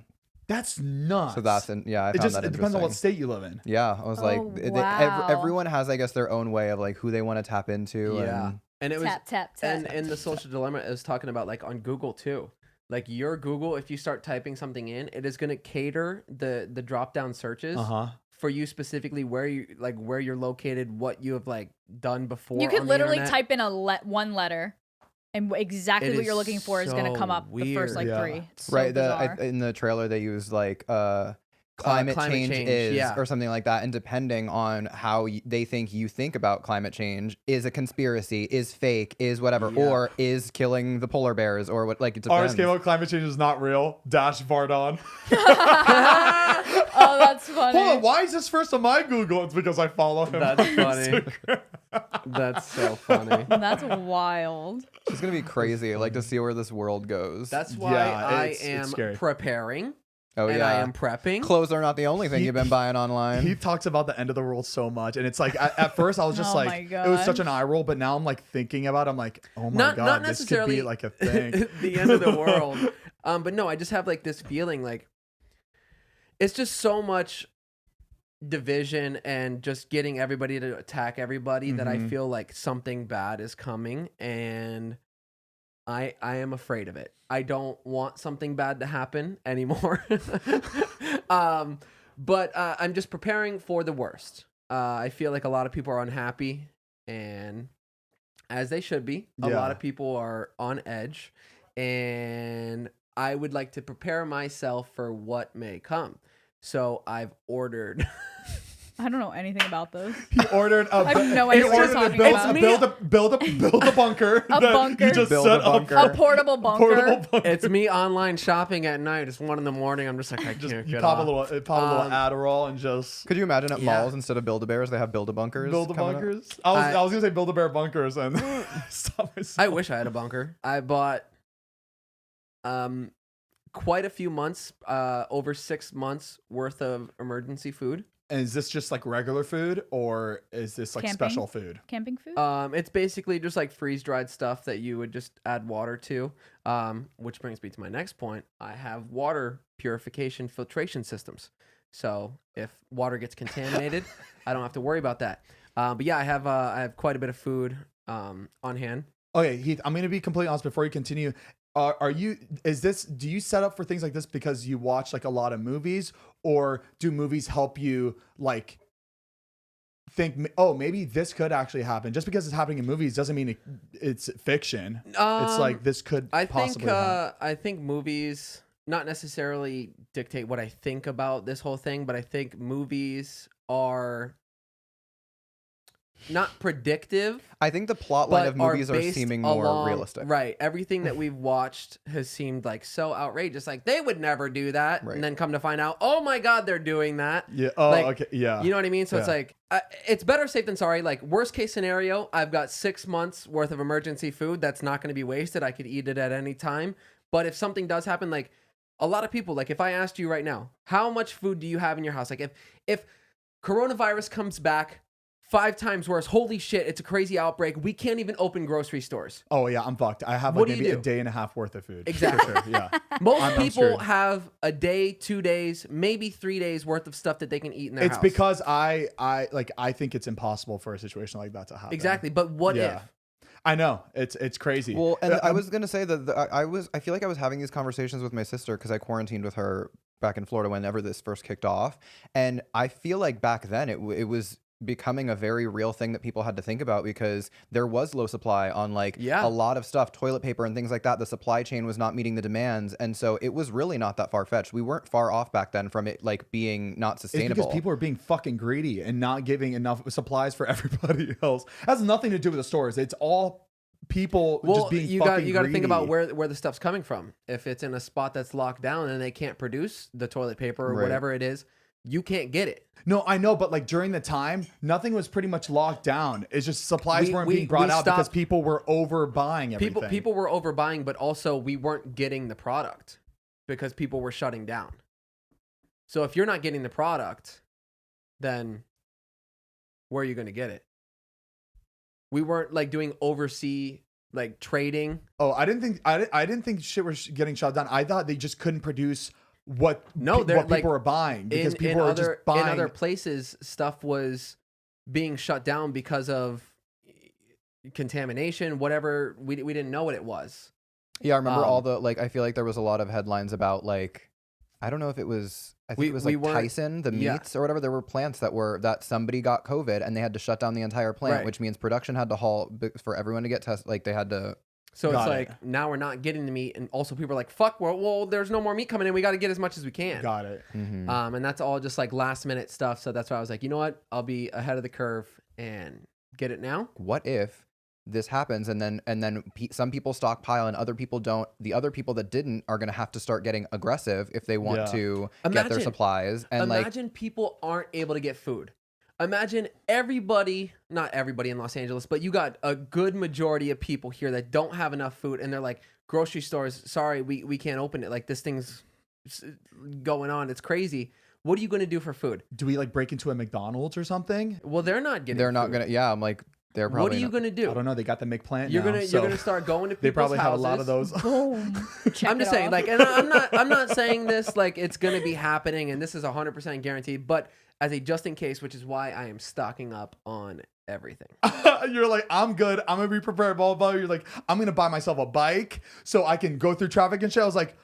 that's nuts. So I found that interesting. It depends on what state you live in. Yeah, I was like, wow. everyone has, I guess, their own way of like who they want to tap into. Yeah, and it was tap. And in the Social Dilemma, it was talking about like on Google too. Like your Google, if you start typing something in, it is going to cater the drop down searches for you specifically where you're located, what you have like done before. You could on literally the internet. type in one letter. And exactly what you're looking for is going to come up the first like 3. It's so bizarre. In the trailer they used like climate change is or something like that, and depending on how they think you think about climate change is a conspiracy, is fake, is whatever, or is killing the polar bears, or what, like it depends. Ours came out, climate change is not real. Vardon. Oh, that's funny. Hold on, why is this first on my Google? It's because I follow him. That's funny. That's so funny. That's wild. It's gonna be crazy. I like to see where this world goes. That's why I am preparing. Oh, and yeah. I am prepping. Clothes are not the only thing you've been buying online. He talks about the end of the world so much. And it's like, at first I was just it was such an eye roll. But now I'm like thinking about it. I'm like, oh my God, not this could be like a thing. The end of the world. But no, I just have like this feeling like it's just so much division and just getting everybody to attack everybody that I feel like something bad is coming. And I am afraid of it. I don't want something bad to happen anymore. But I'm just preparing for the worst. I feel like a lot of people are unhappy, and as they should be. A lot of people are on edge, and I would like to prepare myself for what may come. So I've ordered... I don't know anything about this. He ordered a... I have no idea what you're talking about. Build a bunker. A bunker. You just build set a bunker. A portable bunker. It's me online shopping at night. It's 1 a.m. I'm just like, I can't get pop off. a little Adderall and just... Could you imagine at malls instead of Build-A-Bears, they have Build-A-Bunkers? Build-A-Bunkers? I was going to say Build-A-Bear bunkers and stop myself. I wish I had a bunker. I bought quite a few months, over 6 months worth of emergency food. And is this just like regular food, or is this like special food? Camping food? It's basically just like freeze-dried stuff that you would just add water to. Which brings me to my next point. I have water purification filtration systems. So if water gets contaminated, I don't have to worry about that. But yeah, I have quite a bit of food on hand. Okay, Heath, I'm going to be completely honest before you continue. Do you set up for things like this because you watch like a lot of movies, or do movies help you like think, oh, maybe this could actually happen? Just because it's happening in movies doesn't mean it's fiction. It's like this could possibly happen. I think movies not necessarily dictate what I think about this whole thing, but I think movies are not predictive. I think the plot line of movies are seeming more realistic. Right. Everything that we've watched has seemed like so outrageous. Like they would never do that. Right. And then come to find out, oh my God, they're doing that. Yeah. Oh, like, okay. Yeah. You know what I mean? So it's like, it's better safe than sorry. Like worst case scenario, I've got 6 months worth of emergency food that's not going to be wasted. I could eat it at any time. But if something does happen, like a lot of people, like if I asked you right now, how much food do you have in your house? Like if coronavirus comes back 5 times worse. Holy shit, it's a crazy outbreak. We can't even open grocery stores. Oh yeah, I'm fucked. I have What like do maybe you a do? day and a half worth of food. Exactly. For sure. Yeah. Most I'm people screwed. have a day, 2 days, maybe 3 days worth of stuff that they can eat in their It's house. because I think it's impossible for a situation like that to happen. Exactly. But what if? I know it's crazy. Well, and I was gonna say that I feel like I was having these conversations with my sister because I quarantined with her back in Florida whenever this first kicked off, and I feel like back then it was becoming a very real thing that people had to think about because there was low supply on like a lot of stuff, toilet paper and things like that. The supply chain was not meeting the demands, and so it was really not that far fetched. We weren't far off back then from it like being not sustainable. It's because people are being fucking greedy and not giving enough supplies for everybody else. It has nothing to do with the stores. It's all people just being you fucking got to think greedy. about where the stuff's coming from. If it's in a spot that's locked down and they can't produce the toilet paper or whatever it is, you can't get it. No, I know, but like during the time, nothing was pretty much locked down. It's just supplies weren't being brought out because people were overbuying everything. People were overbuying, but also we weren't getting the product because people were shutting down. So if you're not getting the product, then where are you going to get it? We weren't like doing overseas like trading. Oh, I didn't think shit was getting shut down. I thought they just couldn't produce what people were buying because people were just buying. In other places, stuff was being shut down because of contamination, whatever. We didn't know what it was. Yeah, I remember all the like. I feel like there was a lot of headlines about like, I don't know if it was. I think it was like Tyson, the meats or whatever. There were plants that somebody got COVID and they had to shut down the entire plant, which means production had to halt for everyone to get tested. Like they had to. So it's like now we're not getting the meat, and also people are like, "Fuck, well, there's no more meat coming in. We got to get as much as we can." Got it. Mm-hmm. And that's all just like last minute stuff. So that's why I was like, you know what? I'll be ahead of the curve and get it now. What if this happens and then some people stockpile and other people don't? The other people that didn't are going to have to start getting aggressive if they want to get their supplies. And imagine people aren't able to get food. Imagine not everybody in Los Angeles, but you got a good majority of people here that don't have enough food, and they're like, grocery stores, sorry, we can't open it. Like, this thing's going on. It's crazy. What are you going to do for food? Do we like break into a McDonald's or something? Well, they're not getting They're not food. going to, I'm like, they're probably What are you going to do? I don't know. They got the McPlant You're now. You're gonna start going to people's They probably houses. have a lot of those. Boom. I'm just saying, like, and I'm not saying this like it's gonna be happening, and this is 100% guaranteed, but as a just in case, which is why I am stocking up on everything. You're like, I'm good. I'm gonna be prepared. Blah blah. You're like, I'm gonna buy myself a bike so I can go through traffic and shit. I was like.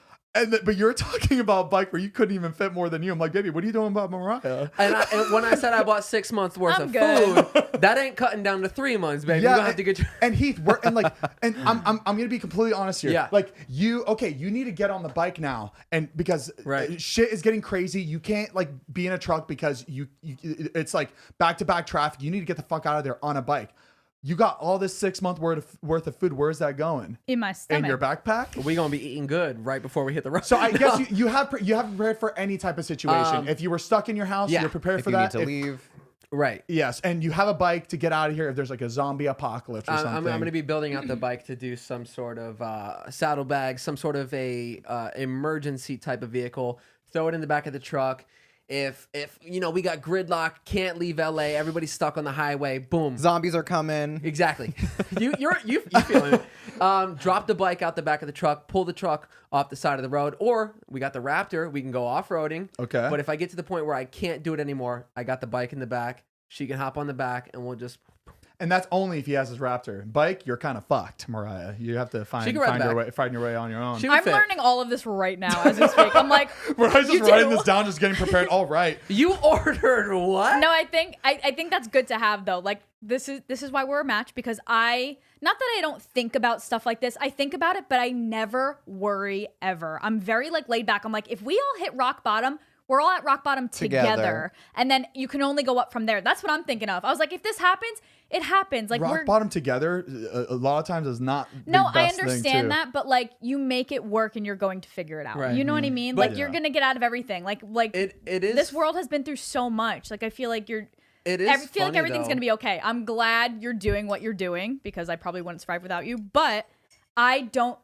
But you're talking about a bike where you couldn't even fit more than you. I'm like, baby, what are you doing about Mariah? And when I said I bought 6 months worth I'm of good. food, that ain't cutting down to 3 months, baby. You're gonna have to get your and Heath, I'm gonna be completely honest here. Yeah. Like you need to get on the bike now, and because shit is getting crazy. You can't like be in a truck because it's like back to back traffic. You need to get the fuck out of there on a bike. You got all this 6 month worth of food. Where's that going? In my stomach. In your backpack? We gonna be eating good right before we hit the road. So I guess you have prepared for any type of situation. If you were stuck in your house, you're prepared if for you that. need to leave. Right. Yes, and you have a bike to get out of here if there's like a zombie apocalypse or something. I'm going to be building out the bike to do some sort of saddlebag, some sort of a emergency type of vehicle. Throw it in the back of the truck. If we got gridlock, can't leave LA, everybody's stuck on the highway. Boom, zombies are coming. Exactly. you feeling it. Drop the bike out the back of the truck, pull the truck off the side of the road, or we got the Raptor, we can go off-roading. Okay. But if I get to the point where I can't do it anymore, I got the bike in the back. She can hop on the back, and we'll just. And that's only if he has his Raptor. Bike, you're kind of fucked, Mariah. You have to find your way on your own. I'm learning all of this right now as we speak. I'm like, Mariah's just writing this down, just getting prepared. All right. You ordered what? No, I think that's good to have though. Like this is why we're a match, because not that I don't think about stuff like this. I think about it, but I never worry ever. I'm very like laid back. I'm like, if we all hit rock bottom, we're all at rock bottom together. And then you can only go up from there. That's what I'm thinking of. I was like, if this happens, it happens. Like rock bottom together a lot of times is not no, the I best understand that, but like you make it work and you're going to figure it out. Right. You know what I mean? But like you're gonna get out of everything. Like it is. This world has been through so much. Like I feel like like everything's though. gonna be okay. I'm glad you're doing what you're doing because I probably wouldn't survive without you. But I don't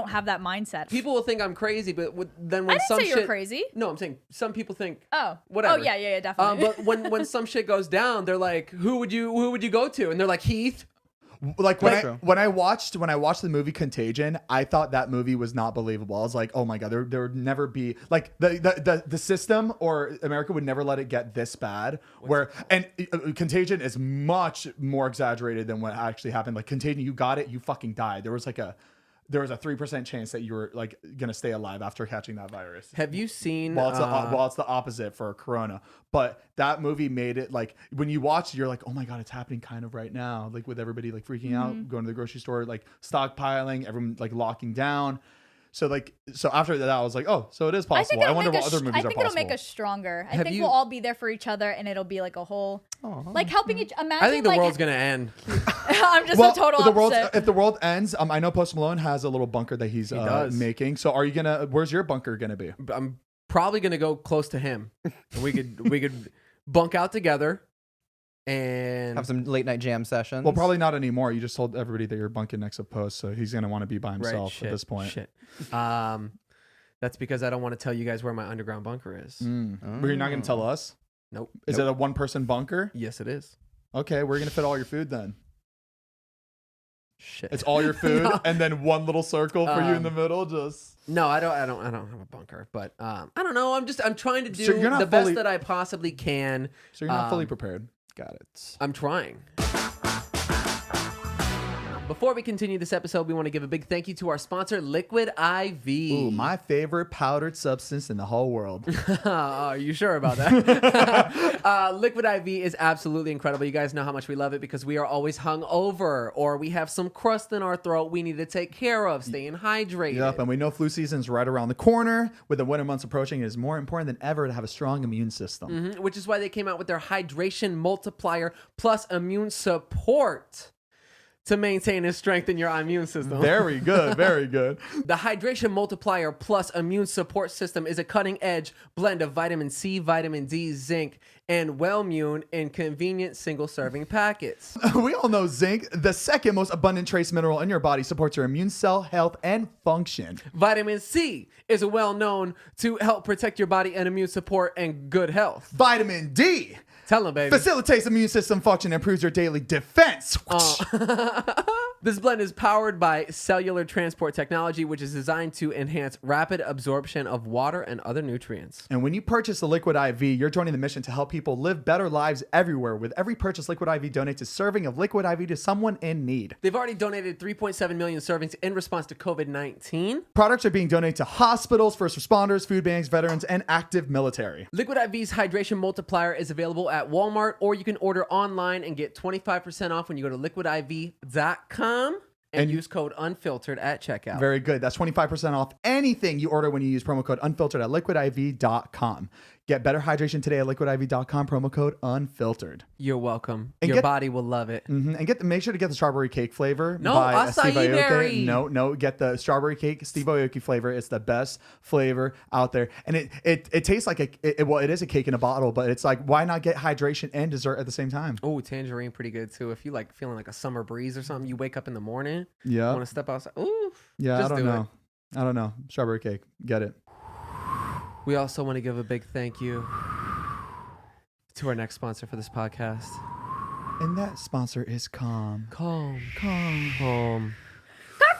have that mindset. People will think I'm crazy, but then I when didn't some say shit, you were crazy. No, I'm saying some people think Oh whatever. yeah, definitely. But when some shit goes down, they're like, who would you go to? And they're like, Heath. Like when I watched the movie Contagion, I thought that movie was not believable. I was like, oh my god, there would never be like the system or America would never let it get this bad. Contagion is much more exaggerated than what actually happened. Like Contagion, you got it, you fucking died. There was a 3% chance that you were like gonna stay alive after catching that virus. Have you seen? Well, it's the opposite for Corona. But that movie made it like when you watch, you're like, oh my god, it's happening kind of right now. Like with everybody like freaking out, going to the grocery store, like stockpiling, everyone like locking down. So after that, I was like, oh, so it is possible. I wonder what other movies are possible. I think it'll make us stronger. I think we'll all be there for each other, and it'll be like a whole like helping each. Imagine. I think the world's gonna end. I'm just a total opposite. If the world ends, I know Post Malone has a little bunker that he making. So are you gonna? Where's your bunker gonna be? I'm probably gonna go close to him. We could bunk out together. And have some late night jam sessions. Well, probably not anymore. You just told everybody that you're bunking next to Post, so he's gonna want to be by himself at this point. That's because I don't want to tell you guys where my underground bunker is. But you're not gonna tell us? Nope. Is it a one-person bunker? Yes, it is. Okay, where are you gonna fit all your food then? Shit. It's all your food and then one little circle for you in the middle. Just no, I don't have a bunker, but I don't know. I'm trying to do the best that I possibly can. So you're not fully prepared. Got it. I'm trying. Before we continue this episode, we want to give a big thank you to our sponsor, Liquid IV. Ooh, my favorite powdered substance in the whole world. Are you sure about that? Liquid IV is absolutely incredible. You guys know how much we love it because we are always hungover or we have some crust in our throat we need to take care of, staying hydrated. Yep, and we know flu season's right around the corner. With the winter months approaching, it is more important than ever to have a strong immune system. Which is why they came out with their Hydration Multiplier Plus Immune Support to maintain and strengthen your immune system. Very good, very good. The Hydration Multiplier Plus Immune Support System is a cutting-edge blend of vitamin C, vitamin D, zinc, and Wellmune in convenient single-serving packets. We all know zinc, the second most abundant trace mineral in your body, supports your immune cell health and function. Vitamin C is well known to help protect your body and immune support and good health. Vitamin D. Tell them, baby. Facilitates immune system function and improves your daily defense. This blend is powered by cellular transport technology, which is designed to enhance rapid absorption of water and other nutrients. And when you purchase the Liquid IV, you're joining the mission to help people live better lives everywhere. With every purchase, Liquid IV donates a serving of Liquid IV to someone in need. They've already donated 3.7 million servings in response to COVID-19. Products are being donated to hospitals, first responders, food banks, veterans, and active military. Liquid IV's Hydration Multiplier is available at Walmart, or you can order online and get 25% off when you go to liquidiv.com. And use code UNFILTERED at checkout. Very good. That's 25% off anything you order when you use promo code UNFILTERED at liquidiv.com. Get better hydration today at liquidiv.com, promo code UNFILTERED. You're welcome. And your body will love it. And make sure to get the strawberry cake flavor. No, by acai berry. No, get the strawberry cake Steve Aoki flavor. It's the best flavor out there. And it tastes like it is a cake in a bottle, but it's like, why not get hydration and dessert at the same time? Oh, tangerine pretty good too. If you like feeling like a summer breeze or something, you wake up in the morning, yeah, want to step outside. Ooh, yeah, I don't know. Strawberry cake. Get it. We also want to give a big thank you to our next sponsor for this podcast. And that sponsor is Calm. Calm.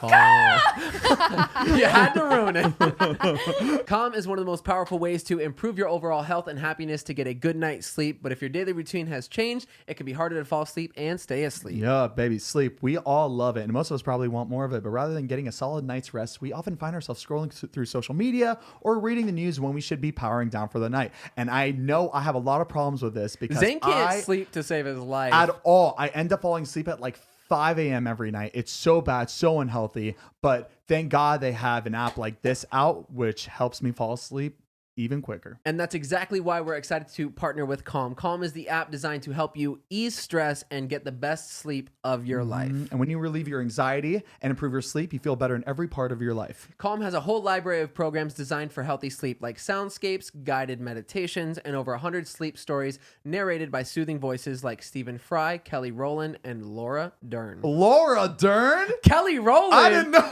You had to ruin it. Calm is one of the most powerful ways to improve your overall health and happiness to get a good night's sleep. But if your daily routine has changed, it can be harder to fall asleep and stay asleep. Yeah, baby, sleep. We all love it. And most of us probably want more of it. But rather than getting a solid night's rest, we often find ourselves scrolling through social media or reading the news when we should be powering down for the night. And I know I have a lot of problems with this because Zane can't sleep to save his life. At all. I end up falling asleep at like 5 a.m. every night. It's so bad, so unhealthy. But thank God they have an app like this out, which helps me fall asleep even quicker. And that's exactly why we're excited to partner with Calm. Calm is the app designed to help you ease stress and get the best sleep of your life. And when you relieve your anxiety and improve your sleep, you feel better in every part of your life. Calm has a whole library of programs designed for healthy sleep, like soundscapes, guided meditations, and over 100 sleep stories narrated by soothing voices like Stephen Fry, Kelly Rowland, and Laura Dern. Laura Dern? Kelly Rowland? I didn't know.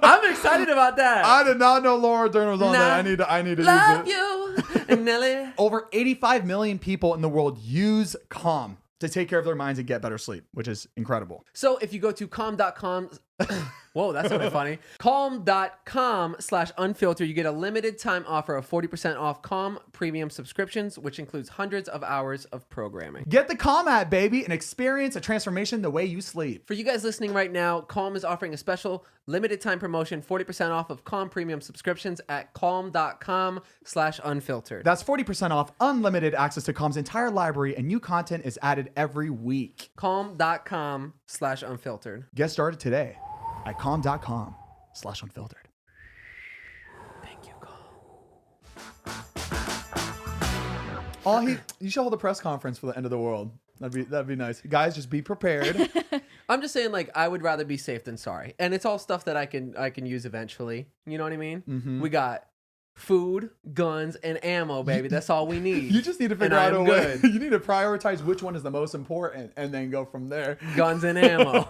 I'm excited about that. I did not know Laura Dern was on there. I need to love use it. you, Nelly. Over 85 million people in the world use Calm to take care of their minds and get better sleep, which is incredible. So if you go to calm.com, whoa, that's sounded funny. Calm.com/unfiltered, you get a limited time offer of 40% off Calm premium subscriptions, which includes hundreds of hours of programming. Get the Calm app, baby, and experience a transformation the way you sleep. For you guys listening right now, Calm is offering a special limited time promotion, 40% off of Calm premium subscriptions at calm.com/unfiltered. That's 40% off unlimited access to Calm's entire library, and new content is added every week. Calm.com/unfiltered. Get started today at calm.com/unfiltered. Thank you, You should hold a press conference for the end of the world. That'd be nice. Guys, just be prepared. I'm just saying, like, I would rather be safe than sorry. And it's all stuff that I can use eventually. You know what I mean? Mm-hmm. We got food, guns, and ammo, baby. That's all we need. You just need to figure And out a I'm way. good. You need to prioritize which one is the most important and then go from there. Guns and ammo.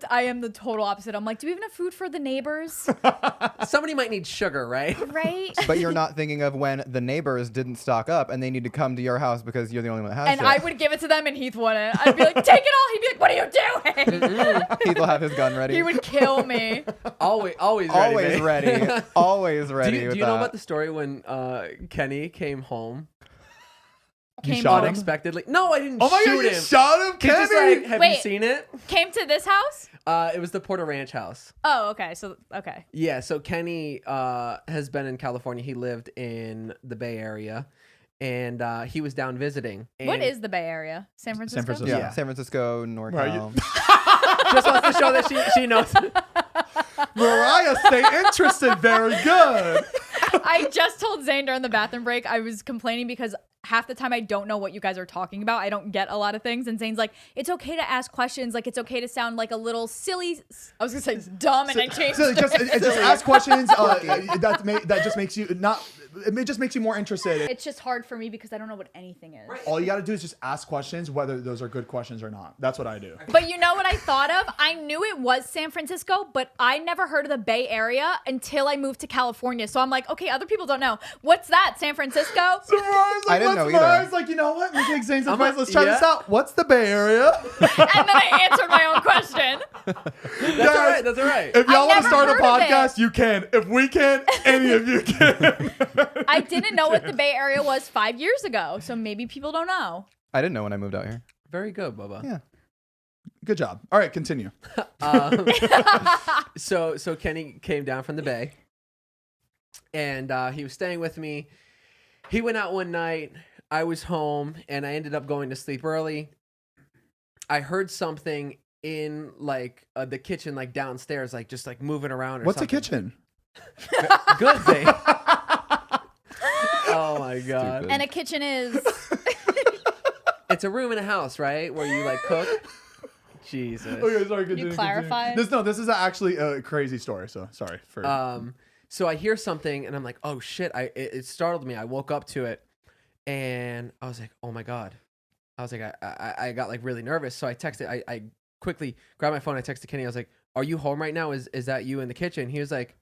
I am the total opposite. I'm like, do we even have food for the neighbors? Somebody might need sugar, right? Right? But you're not thinking of when the neighbors didn't stock up and they need to come to your house because you're the only one that has And it. I would give it to them and Heath wouldn't. I'd be like, take it all. He'd be like, what are you doing? Heath will have his gun ready. He would kill me. Always ready. Always babe. ready. Always ready. Do with you know that. about the story when Kenny came home You Came shot on him? unexpectedly? No, I didn't Oh my shoot God, you him. shot him, He's just Kenny? like, have you Wait. seen it? Came to this house? It was the Porter Ranch house. Oh, okay. So, okay. Yeah, so Kenny has been in California. He lived in the Bay Area, and he was down visiting. What And is the Bay Area? San Francisco? Francisco. Yeah, Yeah. San Francisco, NorCal. Right, just wants to show that she knows. Mariah, stay interested. Very good. I just told Zane during the bathroom break, I was complaining because half the time I don't know what you guys are talking about. I don't get a lot of things. And Zane's like, it's okay to ask questions. Like, it's okay to sound like a little silly. I was going to say dumb, and I changed So it. just ask questions. That just makes you not. It just makes you more interested. It's just hard for me because I don't know what anything is. All you got to do is just ask questions, whether those are good questions or not. That's what I do. But you know what I thought of? I knew it was San Francisco, but I never heard of the Bay Area until I moved to California. So I'm like, okay, other people don't know. What's that, San Francisco? So Mariah's like, I didn't know either. Mariah's like, you know what? We take Zane's I'm advice. like, Let's try this yeah. out. What's the Bay Area? And then I answered my own question. That's all right. That's all right. If y'all want to never start a heard of it. podcast, you can. If we can, any of you can. I didn't know what the Bay Area was 5 years ago, so maybe people don't know. I didn't know when I moved out here. Very good, Bubba. Yeah. Good job. All right, continue. So Kenny came down from the Bay, and he was staying with me. He went out one night. I was home, and I ended up going to sleep early. I heard something in like the kitchen, like downstairs, like just like moving around. Or What's something. a kitchen? Good thing. Oh my god! Stupid. And a kitchen is. It's a room in a house, right, where you like cook. Jesus. Okay, sorry. Continue, clarify? This is actually a crazy story. So sorry for. So I hear something, and I'm like, oh shit! It startled me. I woke up to it, and I was like, oh my god! I was like, I got like really nervous. So I texted. I quickly grabbed my phone. I texted Kenny. I was like, are you home right now? Is that you in the kitchen? He was like,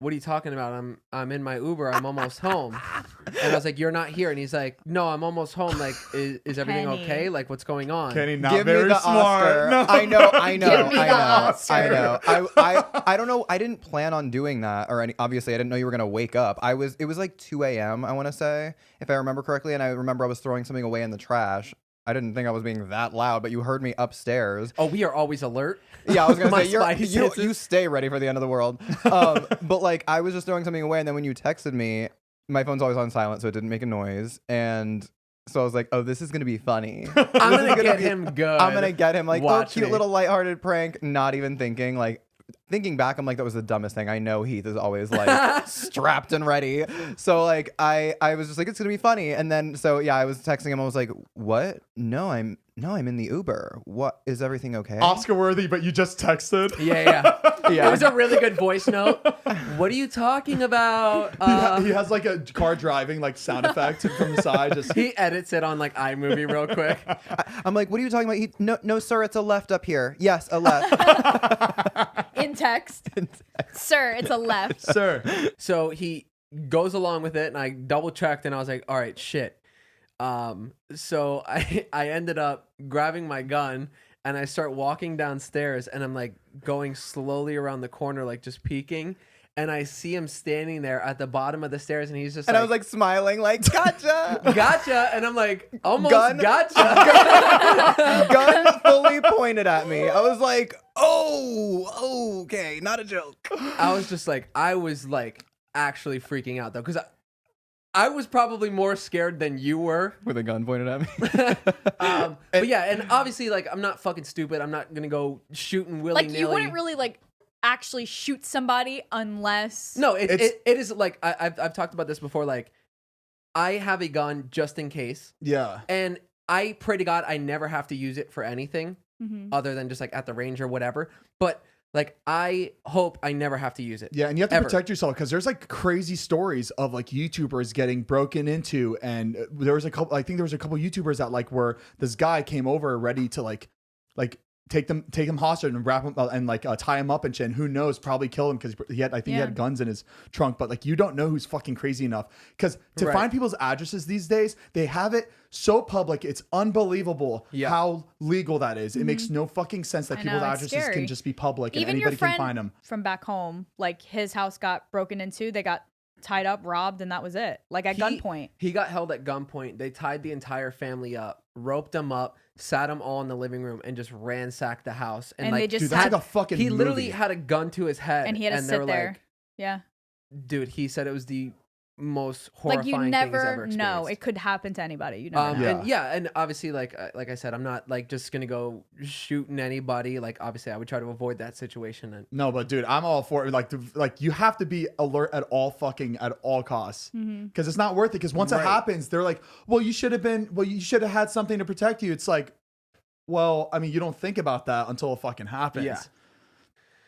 what are you talking about? I'm in my Uber. I'm almost home. And I was like, you're not here. And he's like, no, I'm almost home. Like, is everything Kenny. okay? Like, what's going on? Kenny, not Give me very the smart. Oscar. No. I know. Give me the Oscar. I don't know. I didn't plan on doing that, or obviously I didn't know you were gonna wake up. It was like 2 a.m. I want to say, if I remember correctly, and I remember I was throwing something away in the trash. I didn't think I was being that loud, but you heard me upstairs. Oh, we are always alert. Yeah, I was gonna My say spidey you senses. stay ready for the end of the world. But like I was just throwing something away, and then when you texted me, my phone's always on silent, so it didn't make a noise, and so I was like, oh, this is gonna be funny. I'm gonna get him good. I'm gonna get him like, Watch oh, cute me. little lighthearted prank. Not even thinking like thinking back, I'm like, that was the dumbest thing. I know Heath is always like strapped and ready. So like I was just like, it's gonna be funny. And then I was texting him. I was like, what? No, I'm in the Uber. What, is everything okay? Oscar worthy, but you just texted. Yeah. It was a really good voice note. What are you talking about? He has like a car driving like sound effect from the side. Just he edits it on like iMovie real quick. I'm like, what are you talking about? No, sir, it's a left up here. Yes, a left. In text. Sir, it's a left. Sir. So he goes along with it, and I double checked, and I was like, all right, shit. So I ended up grabbing my gun, and I start walking downstairs, and I'm like going slowly around the corner, like just peeking. And I see him standing there at the bottom of the stairs, and he's just I was like smiling, like, gotcha. Gotcha. And I'm like, almost Gun. Gotcha. Gun fully pointed at me. I was like, oh, okay, not a joke. I was actually freaking out though, because I was probably more scared than you were. With a gun pointed at me. But yeah, and obviously, like, I'm not fucking stupid. I'm not gonna go shooting willy-nilly. Like, you wouldn't really like actually shoot somebody unless. No, it is like I've talked about this before. Like, I have a gun just in case. Yeah. And I pray to God I never have to use it for anything other than just like at the range or whatever. But like, I hope I never have to use it. Yeah, and you have to ever. protect yourself, because there's like crazy stories of like YouTubers getting broken into, and there was a couple YouTubers that like where this guy came over ready to like take him hostage and wrap him and like tie him up and shit. And who knows, probably kill him, because he had guns in his trunk. But like, you don't know who's fucking crazy enough, because to find people's addresses these days, they have it so public. It's unbelievable how legal that is. It makes no fucking sense that people's addresses can just be public. Even and anybody your friend can find them from back home, like his house got broken into, they got tied up, robbed, and that was it. Like at gunpoint. He got held at gunpoint. They tied the entire family up, roped them up, sat them all in the living room, and just ransacked the house. And like, they just dude, that's like a fucking he literally movie. had a gun to his head, and he had to sit there. Like, yeah. Dude, he said it was the most horrifying like, you thing he's never ever experienced. know. It could happen to anybody. You never know. And obviously, like I said, I'm not like just gonna go shooting anybody. Like, obviously, I would try to avoid that situation. And no, but dude, I'm all for it. Like you have to be alert at all costs, because it's not worth it. Because once it happens, they're like, well, you should have had something to protect you. It's like, well, I mean, you don't think about that until it fucking happens. Yeah.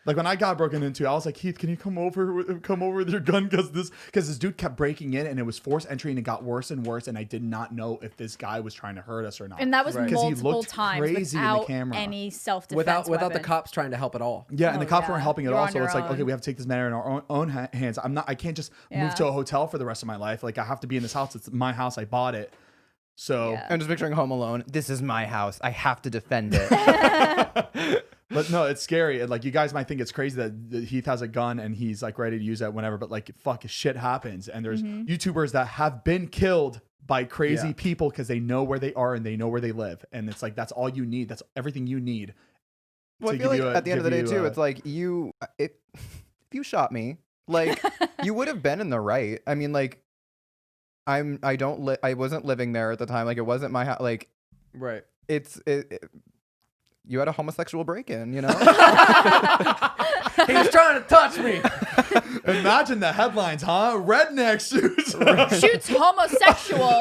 Like, when I got broken into, I was like, Heath, can you come over with your gun? Because this dude kept breaking in, and it was forced entry, and it got worse and worse, and I did not know if this guy was trying to hurt us or not. And that was multiple he looked times crazy in the without camera. any self-defense without the weapon. cops trying to help at all. Yeah, and the cops weren't helping at all. on So your it's like, own. okay, we have to take this matter in our own hands. I can't just move to a hotel for the rest of my life. Like, I have to be in this house. It's my house. I bought it. So I'm just picturing Home Alone. This is my house. I have to defend it. But no, it's scary. And like, you guys might think it's crazy that Heath has a gun and he's like ready to use that whenever, but like, fuck, shit happens. And there's YouTubers that have been killed by crazy people because they know where they are and they know where they live. And it's like, that's all you need. That's everything you need. Well, I feel like at the end of the day too, it's like if you shot me, like you would have been in the right. I mean, like I wasn't living there at the time. Like, it wasn't my house. Like, Right. You had a homosexual break-in, you know? He was trying to touch me. Imagine the headlines, huh? Redneck Shoots homosexual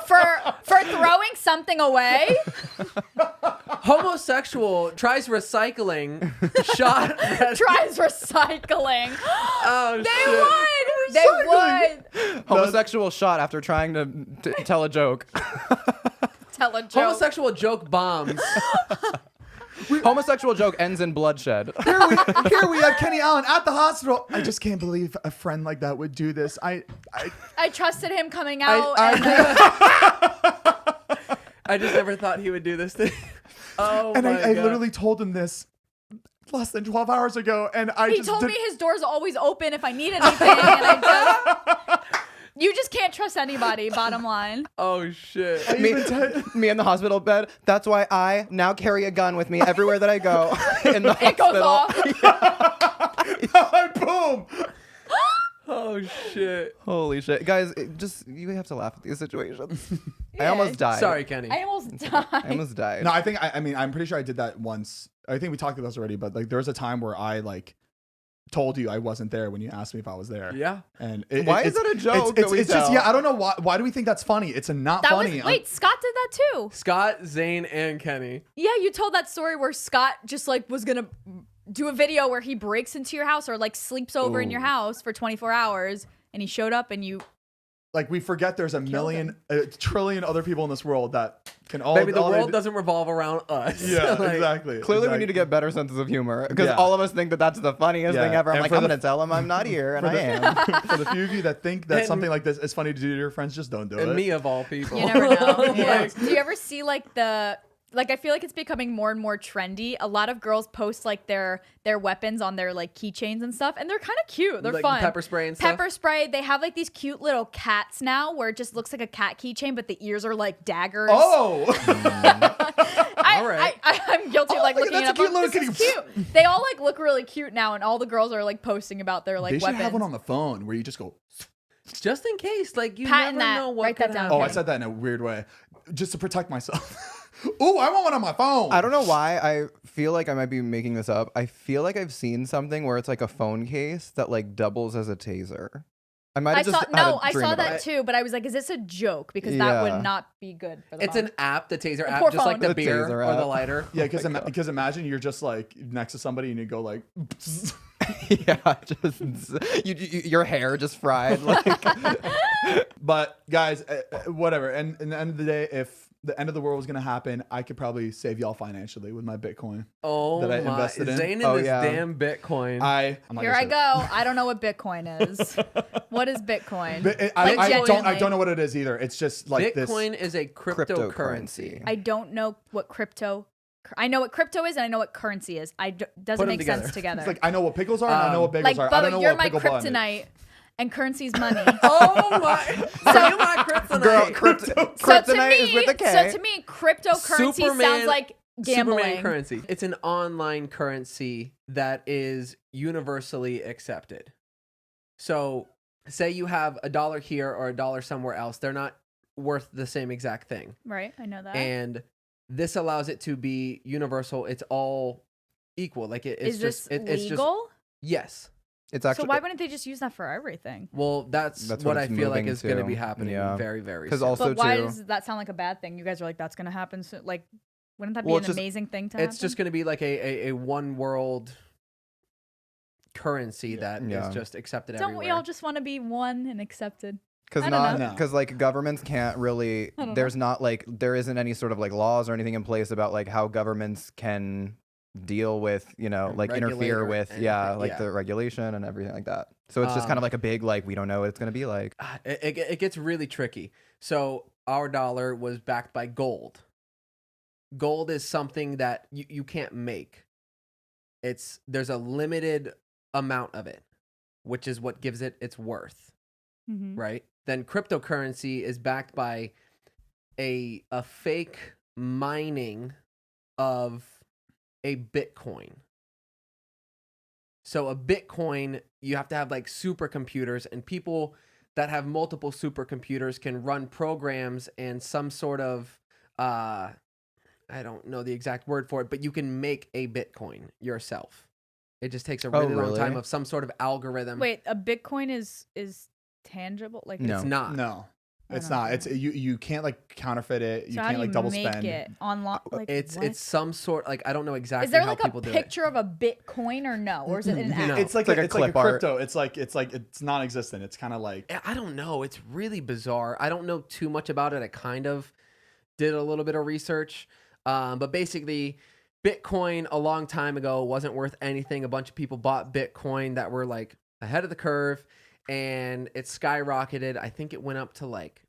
for throwing something away. Homosexual tries recycling. Shot. Tries recycling. Oh, They would. Homosexual shot after trying to tell a joke. Tell a joke. Homosexual joke bombs. Homosexual joke ends in bloodshed. Here we have Kenny Allen at the hospital. I just can't believe a friend like that would do this. I trusted him coming out. I just never thought he would do this thing. Oh, and my I God. literally told him this less than 12 hours ago, and he told me his door's always open if I need anything, and you just can't trust anybody, bottom line. Oh, shit. Me in the hospital bed. That's why I now carry a gun with me everywhere that I go. In the It goes hospital. off. Boom. Oh, shit. Holy shit. Guys, you have to laugh at these situations. I almost died. Sorry, Kenny. I almost died. I almost died. No, I mean, I'm pretty sure I did that once. I think we talked about this already, but like there was a time where I like told you I wasn't there when you asked me if I was there. Yeah. And why is that a joke? It's just, yeah, I don't know why do we think that's funny? It's not funny. Wait, Scott did that too. Scott, Zane, and Kenny. Yeah, you told that story where Scott just like was gonna do a video where he breaks into your house or like sleeps over in your house for 24 hours, and he showed up and you. Like we forget there's a trillion other people in this world that can all. Maybe the world doesn't revolve around us. Yeah, exactly. Clearly, we need to get better senses of humor because all of us think that that's the funniest thing ever. I'm like, I'm gonna tell him I'm not here, and I am. For the few of you that think that something like this is funny to do to your friends, just don't do it. And me of all people. You never know. Yeah. Do you ever see like I feel like it's becoming more and more trendy. A lot of girls post like their weapons on their like keychains and stuff, and they're kind of cute. They're like fun. Pepper spray and stuff. Pepper spray. They have like these cute little cats now, where it just looks like a cat keychain, but the ears are like daggers. Oh, All right. I'm guilty of like looking that's it a up. cute little This is cute. They all like look really cute now, and all the girls are like posting about their like they should weapons. have one on the phone where you just go. Just in case, like you Patent never that. know what Write that could down. happen. Oh, I said that in a weird way, just to protect myself. Ooh, I want one on my phone. I don't know why. I feel like I might be making this up. I feel like I've seen something where it's like a phone case that like doubles as a taser. I might have just had a I dream saw about that it. too, but I was like, is this a joke? Because that would Yeah. not be good for the It's mom. an app, the taser A app, poor just like phone. the The beer taser or the app. lighter. Yeah, because imagine you're just like next to somebody and you go like. Yeah, just your hair just fried. Like, But guys, whatever. And in the end of the day, if the end of the world was gonna happen, I could probably save y'all financially with my Bitcoin Oh that I my! invested in. Zane and Oh, this yeah. damn Bitcoin. I'm not Here gonna I say go. I don't know what Bitcoin is. What is Bitcoin? But Like, I genuinely. don't know what it is either. It's just like Bitcoin this. is a cryptocurrency. I don't know what crypto. I know what crypto is, and I know what currency is. Doesn't Put 'em make together. sense together. It's like I know what pickles are and I know what bagels Like, are. I don't Bubba, know you're what my pickle bun is. kryptonite, and currency's money. Oh my! Are you my kryptonite? girl, So to kryptonite is me, with a K. so to me, cryptocurrency sounds like gambling. Superman currency. It's an online currency that is universally accepted. So, say you have $1 here or $1 somewhere else, they're not worth the same exact thing. Right, I know that. And this allows it to be universal. It's all equal. Like it's is just this it's just legal? yes. It's actually So why wouldn't they just use that for everything? Well, that's That's what what I it's feel like moving is going to to. be happening Yeah. very, very 'Cause soon. also- But why too- does that sound like a bad thing? You guys are like, that's gonna happen. So, like, wouldn't that be Well, an it's just- amazing thing to happen? It's just going to be like a one world currency that is Yeah. just accepted Don't everywhere. we all just want to be one and accepted? Because I don't not know. because like governments can't really. I don't There's not like there isn't any sort of like laws or anything in place about like how governments can deal with And like regulate interfere or with anything, like yeah. the regulation and everything like that. So it's just kind of like a big like we don't know what it's gonna be like. It gets really tricky. So our dollar was backed by gold. Gold is something that you can't make. There's a limited amount of it, which is what gives it its worth, Mm-hmm. right? Then cryptocurrency is backed by a fake mining of a Bitcoin. So a Bitcoin, you have to have like supercomputers, and people that have multiple supercomputers can run programs and some sort of I don't know the exact word for it, but you can make a Bitcoin yourself. It just takes a really long time really? of some sort of algorithm. Wait, a Bitcoin is tangible? Like, No. It's not. No, I it's don't not. know. It's you can't like counterfeit it. You so how can't do like you double make spend. it online? Like, It's what? some sort, like I don't know exactly Is there how like people a do picture of a Bitcoin or no? Or is it an app? No. It's like It's like a it's like a clip art. crypto. It's non-existent. It's kind of like it. I don't know. It's really bizarre. I don't know too much about it. I kind of did a little bit of research, but basically, Bitcoin a long time ago wasn't worth anything. A bunch of people bought Bitcoin that were like ahead of the curve, and it skyrocketed. I think it went up to like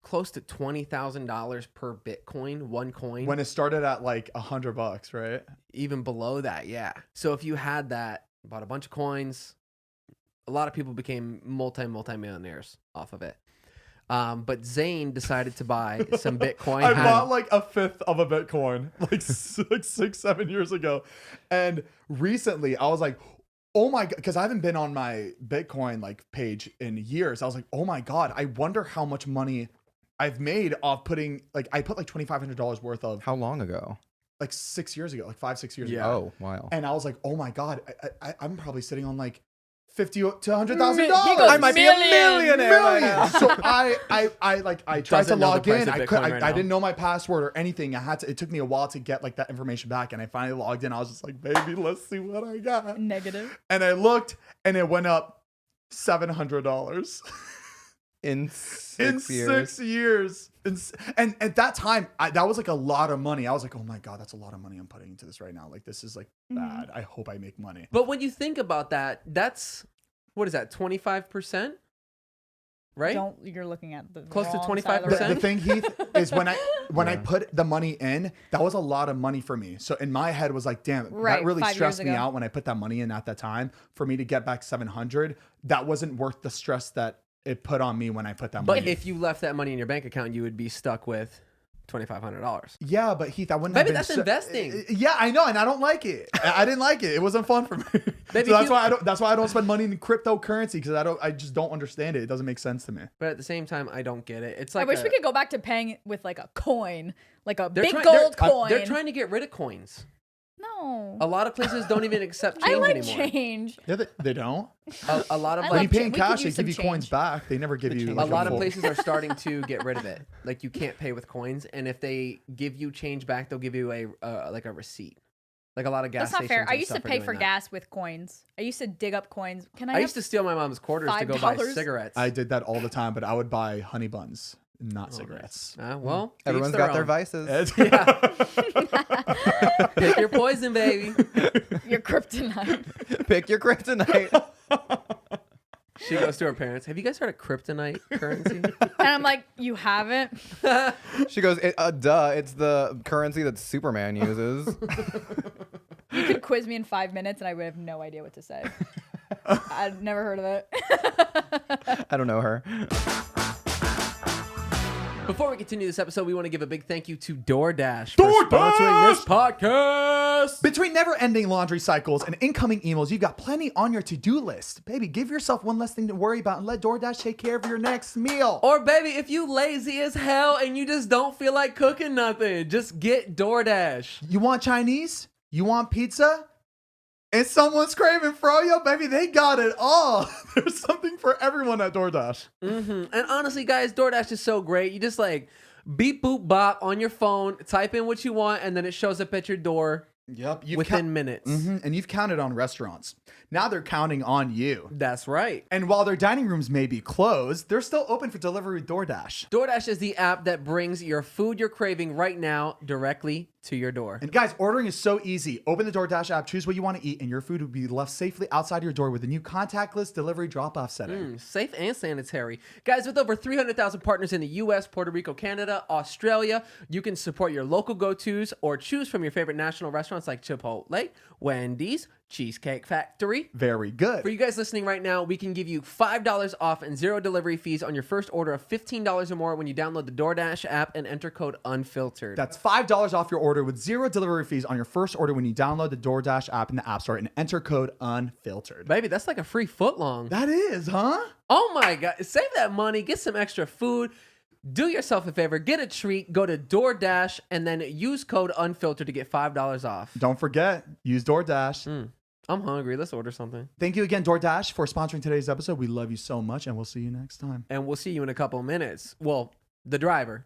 close to $20,000 per Bitcoin, one coin. when it started at like $100, right? Even below that, yeah. So if you had that, bought a bunch of coins, a lot of people became multi-millionaires off of it. But Zane decided to buy some Bitcoin. I bought like a fifth of a Bitcoin like 6-7 years ago, and recently I was like, oh my god, because I haven't been on my Bitcoin like page in years. I was like, oh my god, I wonder how much money I've made off putting like I put like $2,500 worth of How long ago? like 6 years ago, like 5-6 years Yeah. ago. Oh, wow. And I was like, oh my god, I'm probably sitting on like $50,000 to $100,000. He goes, I might be a millionaire right now. So I tried to Doesn't know the log price in. of I Bitcoin right now. didn't know my password or anything. It took me a while to get like that information back, and I finally logged in. I was just like, baby, let's see what I got. Negative. And I looked, and it went up $700 In in 6 years. 6 years. And at that time, that was like a lot of money. I was like, oh my god, that's a lot of money I'm putting into this right now. Like this is like bad. I hope I make money. But when you think about that, that's what is that? 25%, right? You're looking at the Close to wrong side of 25%? the The thing, Heath, is when I put the money in, that was a lot of money for me. So in my head was like, damn, Right, that really 5 years stressed me ago. out when I put that money in at that time. For me to get back 700, that wasn't worth the stress that it put on me when I put that money. But if you left that money in your bank account, you would be stuck with $2,500. yeah, but Heath, I wouldn't Baby, have been that's investing. Yeah, I know, and I don't like it. I didn't like it. It wasn't fun for me. Baby, So that's why I don't spend money in cryptocurrency, because I just don't understand it. It doesn't make sense to me. But at the same time, I don't get it. It's I like wish we could go back to paying with like a coin, like a they're big trying- gold they're- coin. They're trying to get rid of coins. No. A lot of places don't even accept I change like anymore. change. Yeah, they don't. A lot of I When like you pay in we could cash, they use give you some coins change. back. They never give you a like lot of full- places are starting to get rid of it. Like you can't pay with coins, and if they give you change back, they'll give you a like a receipt. Like a lot of gas That's not fair. stations I and used to stuff are pay doing for that. ast with coins. I used to dig up coins. Can I? I have used to steal my mom's quarters to go buy $5? cigarettes. I did that all the time, but I would buy honey buns, not cigarettes. Well, to each Everyone's got their own. vices. Pick your poison, baby. your kryptonite. Pick your kryptonite. She goes to her parents. Have you guys heard of kryptonite currency? And I'm like, you haven't? She goes, duh, it's the currency that Superman uses. You could quiz me in 5 minutes and I would have no idea what to say. I've never heard of it. I don't know her. Before we continue this episode, we want to give a big thank you to DoorDash for sponsoring this podcast. Between never-ending laundry cycles and incoming emails, you've got plenty on your to-do list. Baby, give yourself one less thing to worry about and let DoorDash take care of your next meal. Or baby, if you lazy as hell and you just don't feel like cooking nothing, just get DoorDash. You want Chinese? You want pizza? And someone's craving froyo? Baby, they got it all. There's something for everyone at DoorDash. And honestly, guys, DoorDash is so great. You just like beep boop bop on your phone, type in what you want, and then it shows up at your door Yep. within minutes. And you've counted on restaurants. Now they're counting on you. That's right. And while their dining rooms may be closed, they're still open for delivery with DoorDash. DoorDash is the app that brings your food you're craving right now directly to your door. And guys, ordering is so easy. Open the DoorDash app, choose what you want to eat, and your food will be left safely outside your door with the new contactless delivery drop-off setting. Safe and sanitary. Guys, with over 300,000 partners in the US, Puerto Rico, Canada, Australia, you can support your local go-tos or choose from your favorite national restaurants like Chipotle, Wendy's, Cheesecake Factory. Very good. For you guys listening right now, we can give you $5 off and 0 delivery fees on your first order of $15 or more when you download the DoorDash app and enter code UNFILTERED. That's $5 off your order with 0 delivery fees on your first order when you download the DoorDash app in the App Store and enter code UNFILTERED. Baby, that's like a free footlong. That is, huh? Oh my God. Save that money. Get some extra food. Do yourself a favor. Get a treat. Go to DoorDash and then use code UNFILTERED to get $5 off. Don't forget, use DoorDash. I'm hungry. Let's order something. Thank you again, DoorDash, for sponsoring today's episode. We love you so much, and we'll see you next time. And we'll see you in a couple of minutes. Well, the driver.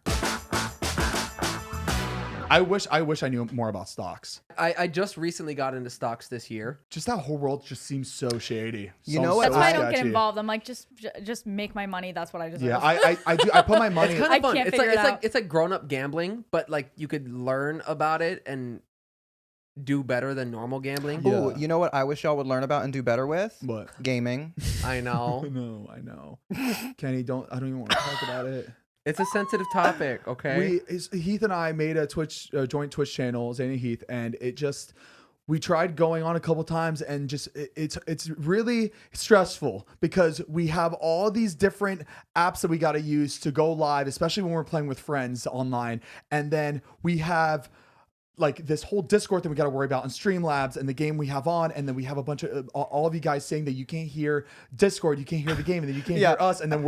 I wish I knew more about stocks. I just recently got into stocks this year. Just that whole world just seems so shady. You know what? That's why I don't get sketchy. involved. I'm like, just make my money. That's what I deserve. Yeah, I do. I put my money. It's kind I of fun. can't It's like figure it out. it's like grown up gambling, but like you could learn about it and do better than normal gambling. Yeah. Ooh, you know what I wish y'all would learn about and do better with? What? Gaming. I know. I know. Kenny, I don't even want to talk about it. It's a sensitive topic, okay? Heath and I made a joint Twitch channel, Zane Heath, and we tried going on a couple times, and just it's really stressful because we have all these different apps that we got to use to go live, especially when we're playing with friends online, and then we have like this whole Discord thing we got to worry about, and Streamlabs and the game we have on, and then we have a bunch of all of you guys saying that you can't hear Discord, you can't hear the game, and then you can't hear us, and then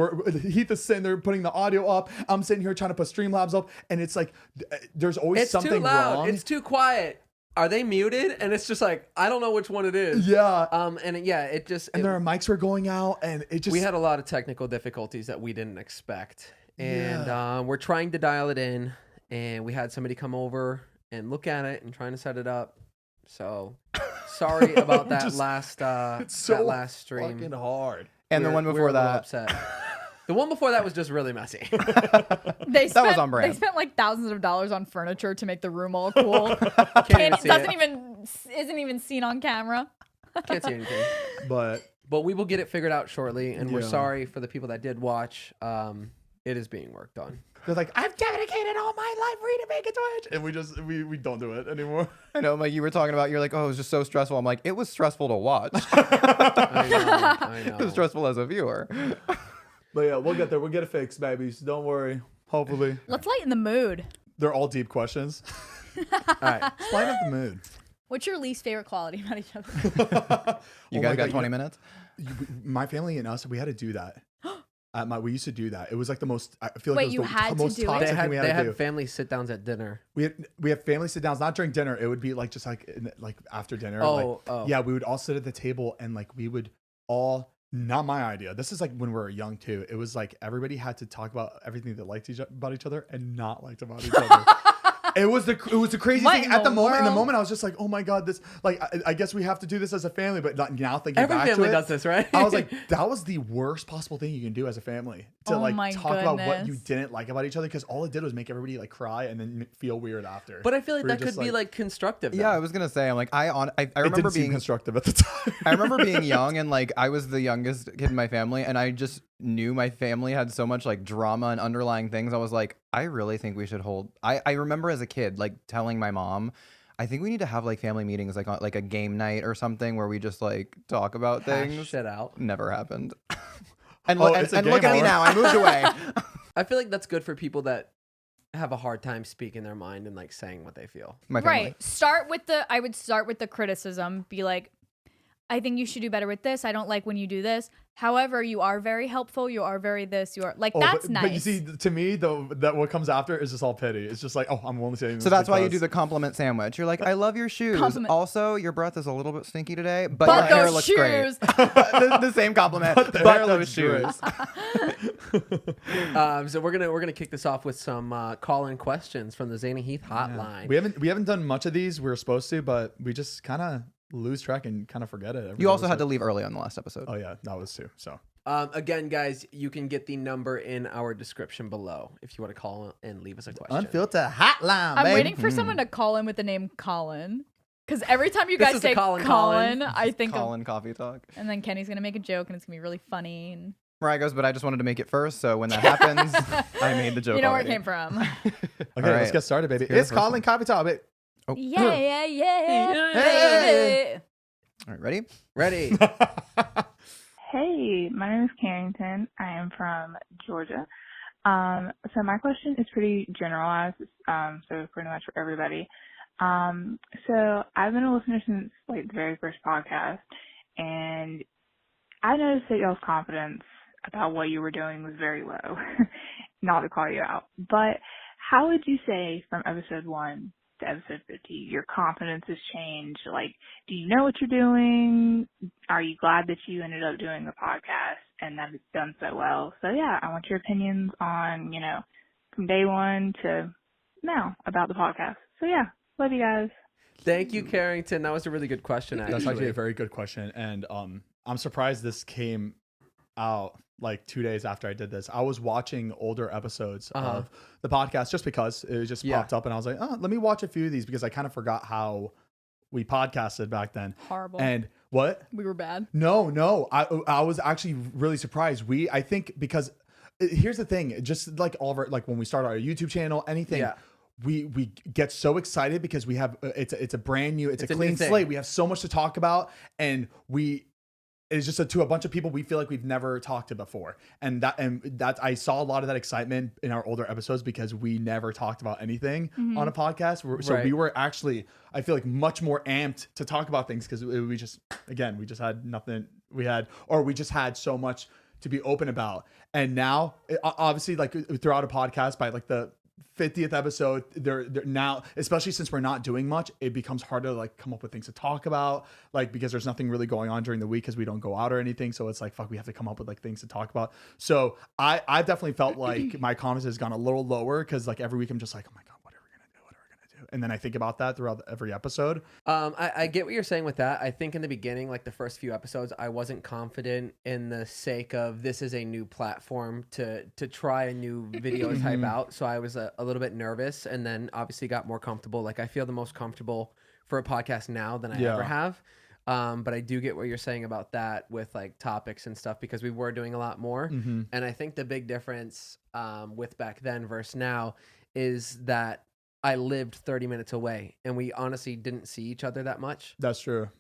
Heath is sitting there putting the audio up. I'm sitting here trying to put Streamlabs up, and it's like there's always something too loud. wrong. It's too quiet. Are they muted? And it's just like I don't know which one it is. Yeah. Their mics were going out, and it just we had a lot of technical difficulties that we didn't expect, and we're trying to dial it in, and we had somebody come over and look at it and trying to set it up. So sorry about that that last stream. Fucking hard. And the one before that. Upset. The one before that was just really messy. That was on brand. They spent like thousands of dollars on furniture to make the room all cool. Isn't even seen on camera. Can't see anything. But we will get it figured out shortly, and we're sorry for the people that did watch. It is being worked on. They're like, I've dedicated all my life for you to make a Twitch, and we don't do it anymore. I know, like you were talking about, you're like, oh, it was just so stressful. I'm like, it was stressful to watch. I know. It was stressful as a viewer. But yeah, we'll get there. We'll get it fixed, babies. Don't worry. Hopefully. Let's lighten the mood. They're all deep questions. All right. Let's lighten up the mood. What's your least favorite quality about each other? You guys got 20 minutes? My family and us, we had to do that. We used to do that. It was like the most. I feel like Wait, it was the most to do it? toxic thing we had They to had do. family sit downs at dinner. We have family sit downs, not during dinner. It would be like just like after dinner. Yeah, we would all sit at the table and like we would all. Not my idea. This is like when we were young too. It was like everybody had to talk about everything they liked about each other and not liked about each other. It was the crazy What thing in at the the moment. In the world? moment, I was just like, oh my god, this like I guess we have to do this as a family. But now thinking Every back family to it, does this, right? I was like, that was the worst possible thing you can do as a family to Oh like my talk about what you goodness. didn't like about each other, because all it did was make everybody like cry and then feel weird after. But I feel like We were that could just be like constructive. Yeah, though. I was gonna say, I'm like, I it remember didn't seem being constructive at the time. I remember being young and like I was the youngest kid in my family, and I just knew my family had so much like drama and underlying things. I was like, I really think we should hold. I remember as a kid like telling my mom, I think we need to have like family meetings like on like a game night or something where we just like talk about Hash things. shit out. Never happened. And, It's a and look at me game now. I moved away. I feel like that's good for people that have a hard time speaking their mind and like saying what they feel. My family. Right. I would start with the criticism. Be like, I think you should do better with this. I don't like when you do this. However, you are very helpful. You are very this. You are like that's nice. But you see, to me, that what comes after is just all pity. It's just like, oh, I'm only saying this. So that's why you because- do the compliment sandwich. You're like, I love your shoes. Compliment. Also, your breath is a little bit stinky today, but But your hair those looks shoes. great. the same compliment. But those shoes. So we're gonna kick this off with some call-in questions from the Zane Heath hotline. We haven't done much of these. We were supposed to, but we just kind of lose track and kind of forget it. You also had to leave early on the last episode. Oh yeah, that was too. So Again, guys, you can get the number in our description below if you want to call and leave us a question. Unfiltered hotline. I'm baby. waiting for someone to call in with the name Colin. Because every time you guys is say a Colin. I think of, Colin Coffee Talk. and then Kenny's gonna make a joke and it's gonna be really funny. And Mariah goes, but I just wanted to make it first, so when that happens, I made the joke. you know where it already. came from. Okay, All let's right. get started, baby. Let's hear It's the first Colin one. Coffee Talk, baby. Oh. Yeah, Hey. All right, ready? Ready? Hey, my name is Carrington. I am from Georgia. So my question is pretty generalized, so pretty much for everybody. So I've been a listener since like the very first podcast, and I noticed that y'all's confidence about what you were doing was very low. Not to call you out, but how would you say from episode 1 to episode 50, your confidence has changed? Like, do you know what you're doing? Are you glad that you ended up doing the podcast and that it's done so well? So yeah, I want your opinions on, from day 1 to now about the podcast. So yeah, love you guys. Thank you, Carrington. That was a really good question. That's actually a very good question, and I'm surprised this came out like 2 days after I did this. I was watching older episodes of the podcast just because it just popped up, and I was like, oh, let me watch a few of these because I kind of forgot how we podcasted back then. Horrible. And what? We were bad. No. I was actually really surprised. I think because here's the thing, just like all of our, like when we start our YouTube channel, anything. Yeah. We get so excited because we have it's a brand new, it's a a clean new thing. slate. We have so much to talk about, and we it's just to a bunch of people we feel like we've never talked to before. And that I saw a lot of that excitement in our older episodes because we never talked about anything on a podcast. So we were actually, I feel like, much more amped to talk about things because we just had nothing. We just had so much to be open about. And now, obviously, like throughout a podcast, by like the 50th episode, they're now, especially since we're not doing much, it becomes harder to like come up with things to talk about, like because there's nothing really going on during the week because we don't go out or anything. So it's like, fuck, we have to come up with like things to talk about. So I've definitely felt like my confidence has gone a little lower because like every week I'm just like, oh my God, what are we gonna do? And then I think about that throughout every episode. I get what you're saying with that. I think in the beginning, like the first few episodes, I wasn't confident in the sake of this is a new platform to try a new video type out. So I was a little bit nervous, and then obviously got more comfortable. Like I feel the most comfortable for a podcast now than I ever have. But I do get what you're saying about that with like topics and stuff because we were doing a lot more. And I think the big difference with back then versus now is that I lived 30 minutes away and we honestly didn't see each other that much. That's true.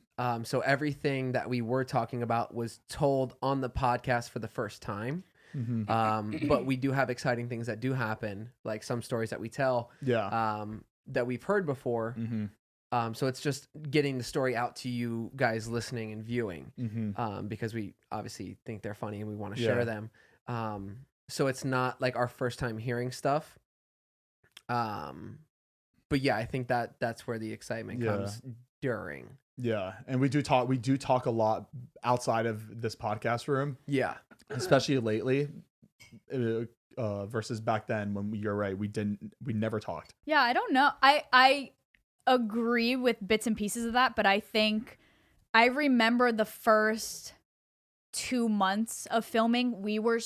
So everything that we were talking about was told on the podcast for the first time. But we do have exciting things that do happen, like some stories that we tell that we've heard before. So it's just getting the story out to you guys listening and viewing because we obviously think they're funny and we want to share them. So it's not like our first time hearing stuff. But yeah, I think that's where the excitement comes during. Yeah. And we do talk a lot outside of this podcast room. Yeah. Especially lately, versus back then when you're right. We never talked. Yeah. I don't know. I agree with bits and pieces of that, but I think I remember the first 2 months of filming, we were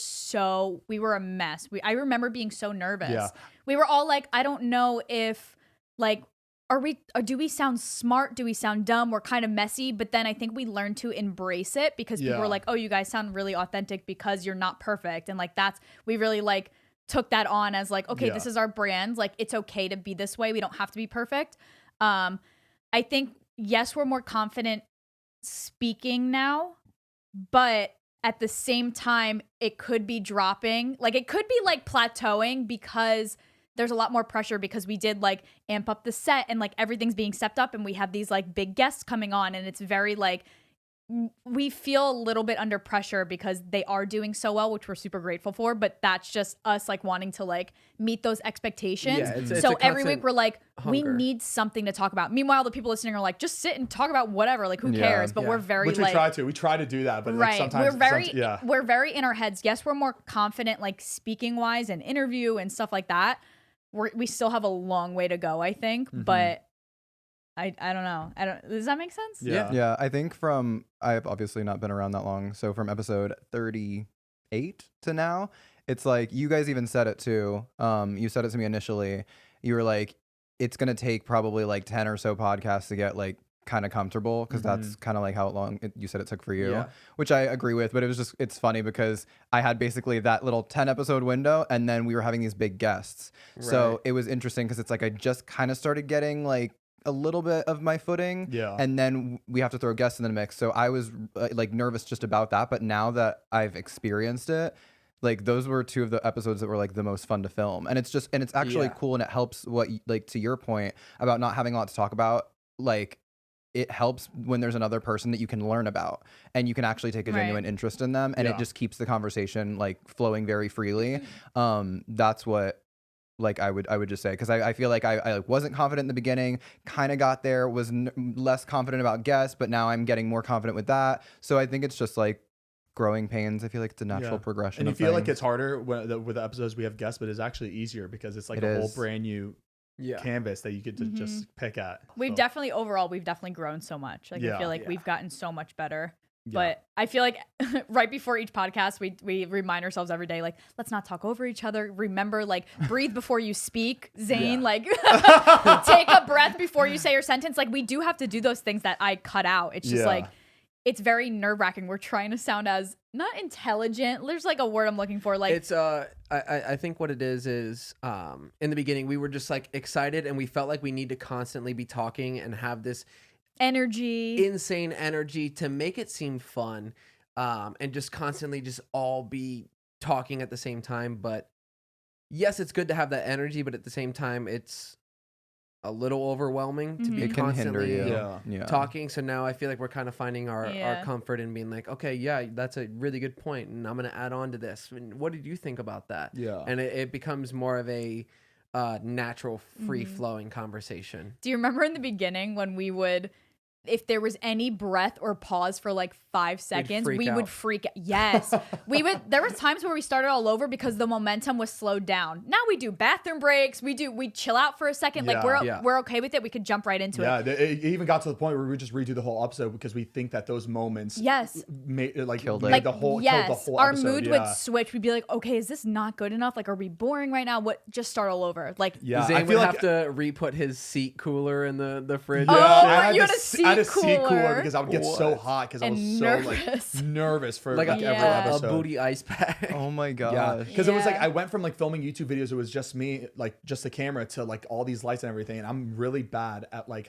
a mess. I remember being so nervous. Yeah. We were all like, I don't know if like, do we sound smart? Do we sound dumb? We're kind of messy, but then I think we learned to embrace it because people were like, oh, you guys sound really authentic because you're not perfect. And like, we really like took that on as like, okay, this is our brand. Like, it's okay to be this way. We don't have to be perfect. I think, yes, we're more confident speaking now, but at the same time, it could be dropping. Like, it could be like plateauing because there's a lot more pressure because we did like amp up the set and like everything's being stepped up and we have these like big guests coming on and it's very like we feel a little bit under pressure because they are doing so well, which we're super grateful for, but that's just us like wanting to like meet those expectations. Yeah, it's so every week we're like, we need something to talk about. Meanwhile, the people listening are like, just sit and talk about whatever, like who cares? But we're very we try to do that, but like sometimes we're very in our heads. Yes, we're more confident like speaking wise and interview and stuff like that. We still have a long way to go, I think, but I don't know. Does that make sense? Yeah. I think I've obviously not been around that long. So from episode 38 to now, it's like, you guys even said it too. You said it to me initially. You were like, it's going to take probably like 10 or so podcasts to get like kind of comfortable because that's kind of like how long you said it took for you, which I agree with. But it's funny because I had basically that little 10 episode window and then we were having these big guests. Right. So it was interesting because it's like I just kind of started getting like a little bit of my footing and then we have to throw guests in the mix. So I was like nervous just about that. But now that I've experienced it, like those were two of the episodes that were like the most fun to film. And it's actually cool. And it helps like to your point about not having a lot to talk about, like it helps when there's another person that you can learn about and you can actually take a genuine interest in them. And it just keeps the conversation like flowing very freely. That's what like I would just say, because I feel like I wasn't confident in the beginning, kind of got there, was less confident about guests, but now I'm getting more confident with that. So I think it's just like growing pains. I feel like it's a natural progression. And you feel like it's harder with the episodes we have guests, but it's actually easier because it's like a whole brand new canvas that you get to just pick at. We've definitely grown so much. Like I feel like we've gotten so much better. But I feel like right before each podcast, we remind ourselves every day, like, let's not talk over each other. Remember, like, breathe before you speak, Zane. Like, take a breath before you say your sentence. Like, we do have to do those things that I cut out. It's just like, it's very nerve-wracking. We're trying to sound as not intelligent. There's like a word I'm looking for. Like, it's I think what it is in the beginning we were just like excited and we felt like we need to constantly be talking and have this energy, insane energy to make it seem fun. and just constantly just all be talking at the same time. But yes, it's good to have that energy, but at the same time, it's a little overwhelming to be It can hinder constantly you. talking. So now I feel like we're kind of finding our Yeah. comfort in being like, okay, yeah, that's a really good point, and I'm going to add on to this. And what did you think about that? Yeah. And it becomes more of a natural, free-flowing conversation. Do you remember in the beginning when we would, if there was any breath or pause for like 5 seconds, freak we out. would freak out. Yes. There was times where we started all over because the momentum was slowed down. Now we do bathroom breaks. We chill out for a second. Like we're okay with it. We could jump right into it. Yeah, it even got to the point where we would just redo the whole episode because we think that those moments made Killed it. made the whole killed the whole our episode. mood would switch. We'd be like, okay, is this not good enough? Like, are we boring right now? What? Just start all over. Like, Yeah, Zane I would feel have like to re-put his seat cooler in the fridge. Oh, I you had a I seat had a seat cooler cooler. because I would get so hot because I was And so nervous. like nervous for like every a episode. booty ice pack. Oh my Yeah, gosh. because it was like Yeah. I went from like filming YouTube videos, it was just me, like just the camera, to like all these lights and everything, and I'm really bad at like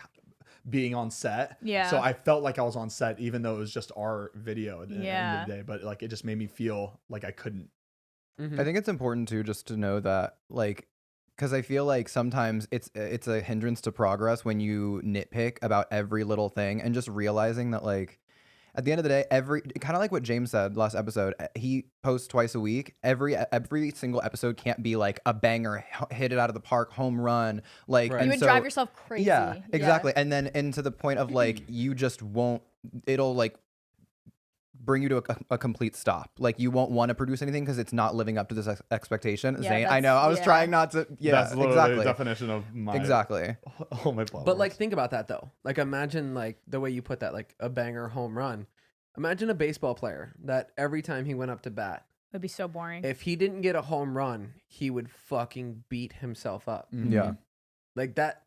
being on set. Yeah. So I felt like I was on set, even though it was just our video at the end Yeah. of the day. But like it just made me feel like I couldn't. I think it's important too, just to know that, like, because I feel like sometimes it's a hindrance to progress when you nitpick about every little thing, and just realizing that, like, at the end of the day, kind of like what James said last episode, he posts twice a week. Every single episode can't be like a banger, hit it out of the park, home run. Like, Right. you and would so- drive yourself crazy. Yeah, exactly. And then, and to the point of like, you just won't. It'll like bring you to a complete stop. Like, you won't want to produce anything because it's not living up to this expectation. Yeah, Zane, I that's- know. I was yeah. trying not to. Yeah, That's literally exactly. the definition of my Exactly. all my platforms. But like, think about that though. Like, imagine like the way you put that, like a banger home run. Imagine a baseball player that every time he went up to bat, It'd be so boring. if he didn't get a home run, he would fucking beat himself up. Yeah. Like that.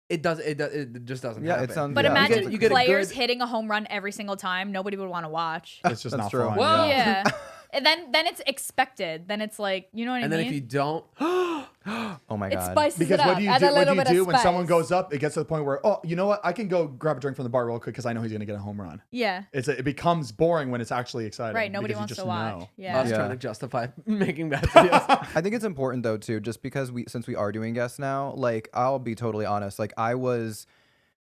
It just doesn't Yeah, it happen. sounds- But yeah. imagine You get a players good- hitting a home run every single time. Nobody would want to watch. it's just That's not true. fun. Whoa. Yeah. Yeah. And then it's expected. Then it's like, you know what And I then mean? if you don't, Oh my it god. spices Because it up. what do you Add a do? What little do you bit do of when someone spice. goes up? It gets to the point where, oh, you know what? I can go grab a drink from the bar real quick because I know he's gonna get a home run. Yeah. It becomes boring when it's actually exciting. Right. Nobody because you wants just to watch. know. Yeah. I was Yeah. trying to justify making bad videos. I think it's important though too, just because since we are doing guests now, like, I'll be totally honest, like, I was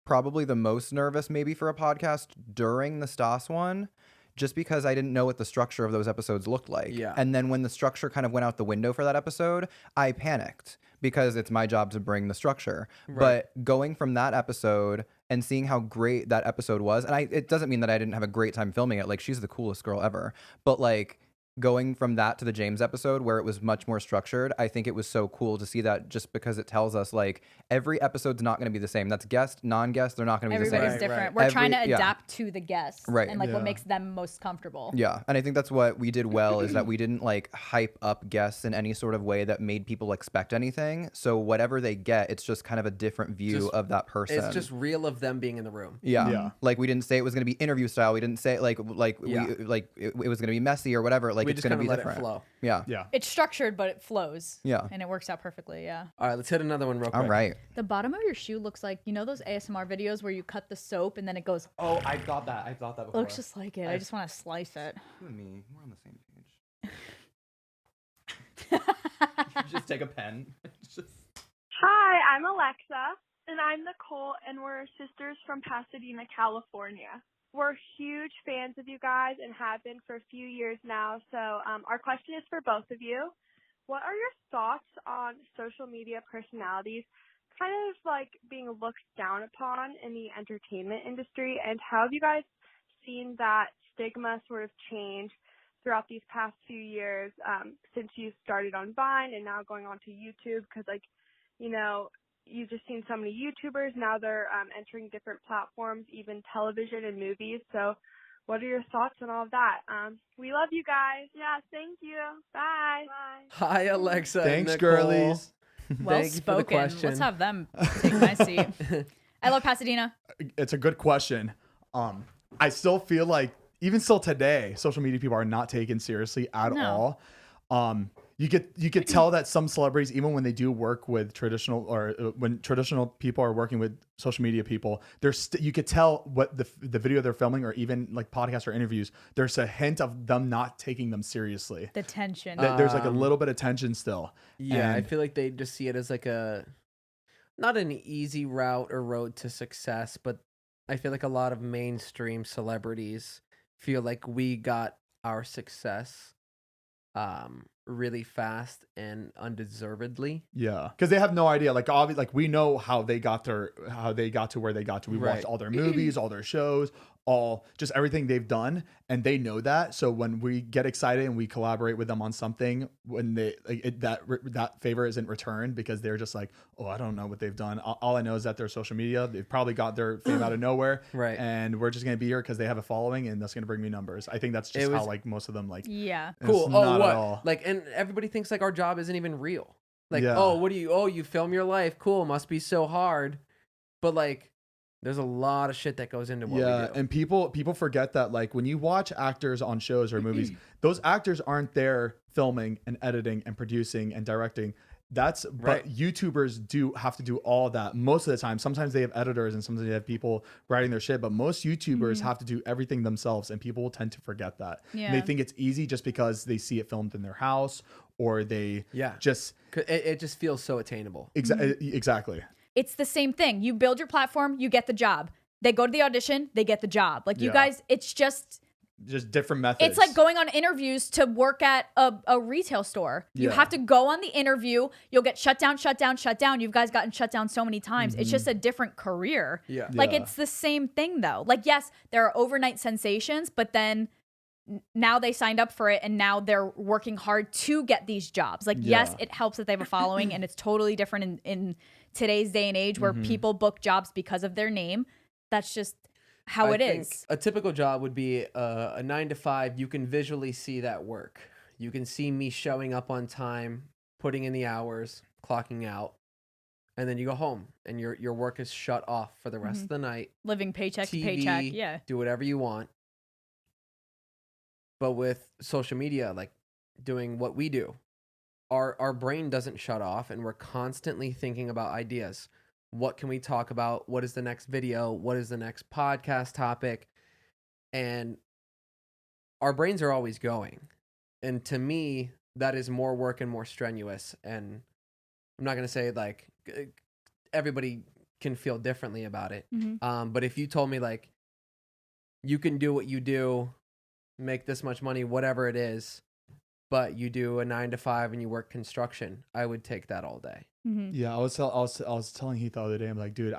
probably the most nervous maybe for a podcast during the Stas one, just because I didn't know what the structure of those episodes looked like. Yeah. And then when the structure kind of went out the window for that episode, I panicked because it's my job to bring the structure. Right. But going from that episode and seeing how great that episode was, and it doesn't mean that I didn't have a great time filming it. Like, she's the coolest girl ever. But like, going from that to the James episode where it was much more structured, I think it was so cool to see that, just because it tells us like every episode's not going to be the same. That's guest, non-guest, they're not going to be the Everybody's same. Right, different. right. We're trying to Every- yeah. adapt to the guests. Right. And like what Yeah. makes them most comfortable. Yeah, and I think that's what we did well, is that we didn't like hype up guests in any sort of way that made people expect anything. So whatever they get, it's just kind of a different view Just- of that person. It's just real of them being in the room. Yeah. Yeah. Like, we didn't say it was going to be interview style. We didn't say it Yeah. it was going to be messy or whatever. Like, We it's just going to kind of be let different. it flow. Yeah. Yeah. It's structured, but it flows. Yeah. And it works out perfectly. Yeah. All right, let's hit another one real quick. All right. The bottom of your shoe looks like, you know those ASMR videos where you cut the soap and then it goes, Oh, I thought that. it looks just like it. I just want to slice it. You and me, we're on the same page. Just take a pen. Hi, I'm Alexa. And I'm Nicole, and we're sisters from Pasadena, California. We're huge fans of you guys and have been for a few years now. So our question is for both of you. What are your thoughts on social media personalities kind of like being looked down upon in the entertainment industry? And how have you guys seen that stigma sort of change throughout these past few years since you started on Vine and now going on to YouTube? Because, like, you know, you've just seen so many YouTubers. Now they're entering different platforms, even television and movies. So what are your thoughts on all of that? We love you guys. Yeah, thank you. Bye. Bye. Hi, Alexa. and Thanks, Nicole. girlies. Well Thank you for the spoken. question. Let's have them take my seat. I love Pasadena. It's a good question. I still feel like even still today, social media people are not taken seriously at No. all. You could tell that some celebrities, even when they do work with traditional or when traditional people are working with social media people, you could tell what the video they're filming or even like podcasts or interviews, there's a hint of them not taking them seriously. The tension. There's like a little bit of tension still. Yeah, I feel like they just see it as like not an easy route or road to success, but I feel like a lot of mainstream celebrities feel like we got our success really fast and undeservedly. Yeah, because they have no idea. Like obviously, like we know how they got to where they got to. We watched all their movies, all their shows, just everything they've done, and they know that. So when we get excited and we collaborate with them on something, when that favor isn't returned because they're just like, oh, I don't know what they've done. All I know is that they're social media. They've probably got their fame out of nowhere, right? And we're just gonna be here because they have a following, and that's gonna bring me numbers. I think that's just how like most of them like. Yeah. Cool. Oh, what? Like, and everybody thinks like our job isn't even real. Like, oh, you film your life. Cool. Must be so hard. But like, there's a lot of shit that goes into what we do. And people forget that like when you watch actors on shows or movies, those actors aren't there filming and editing and producing and directing. But YouTubers do have to do all that most of the time. Sometimes they have editors and sometimes they have people writing their shit, but most YouTubers have to do everything themselves, and people will tend to forget that. Yeah. And they think it's easy just because they see it filmed in their house or they just it just feels so attainable. Exactly. It's the same thing. You build your platform, you get the job. They go to the audition, they get the job. Like you guys, it's just different methods. It's like going on interviews to work at a retail store. You have to go on the interview. You'll get shut down. You guys gotten shut down so many times. It's just a different career. Yeah. Like it's the same thing though. Like yes, there are overnight sensations, but then now they signed up for it and now they're working hard to get these jobs. Like yes, it helps that they have a following and it's totally different in today's day and age where people book jobs because of their name. That's just how it is. A typical job would be a 9 to 5. You can visually see that work. You can see me showing up on time, putting in the hours, clocking out, and then you go home and your work is shut off for the rest of the night. Living paycheck to TV, paycheck. Yeah. Do whatever you want. But with social media, like doing what we do, our brain doesn't shut off and we're constantly thinking about ideas. What can we talk about? What is the next video? What is the next podcast topic? And our brains are always going. And to me, that is more work and more strenuous. And I'm not going to say like everybody can feel differently about it. But if you told me like, you can do what you do, make this much money, whatever it is, but you do a 9 to 5 and you work construction, I would take that all day. Yeah, I was telling Heath the other day, I'm like, dude,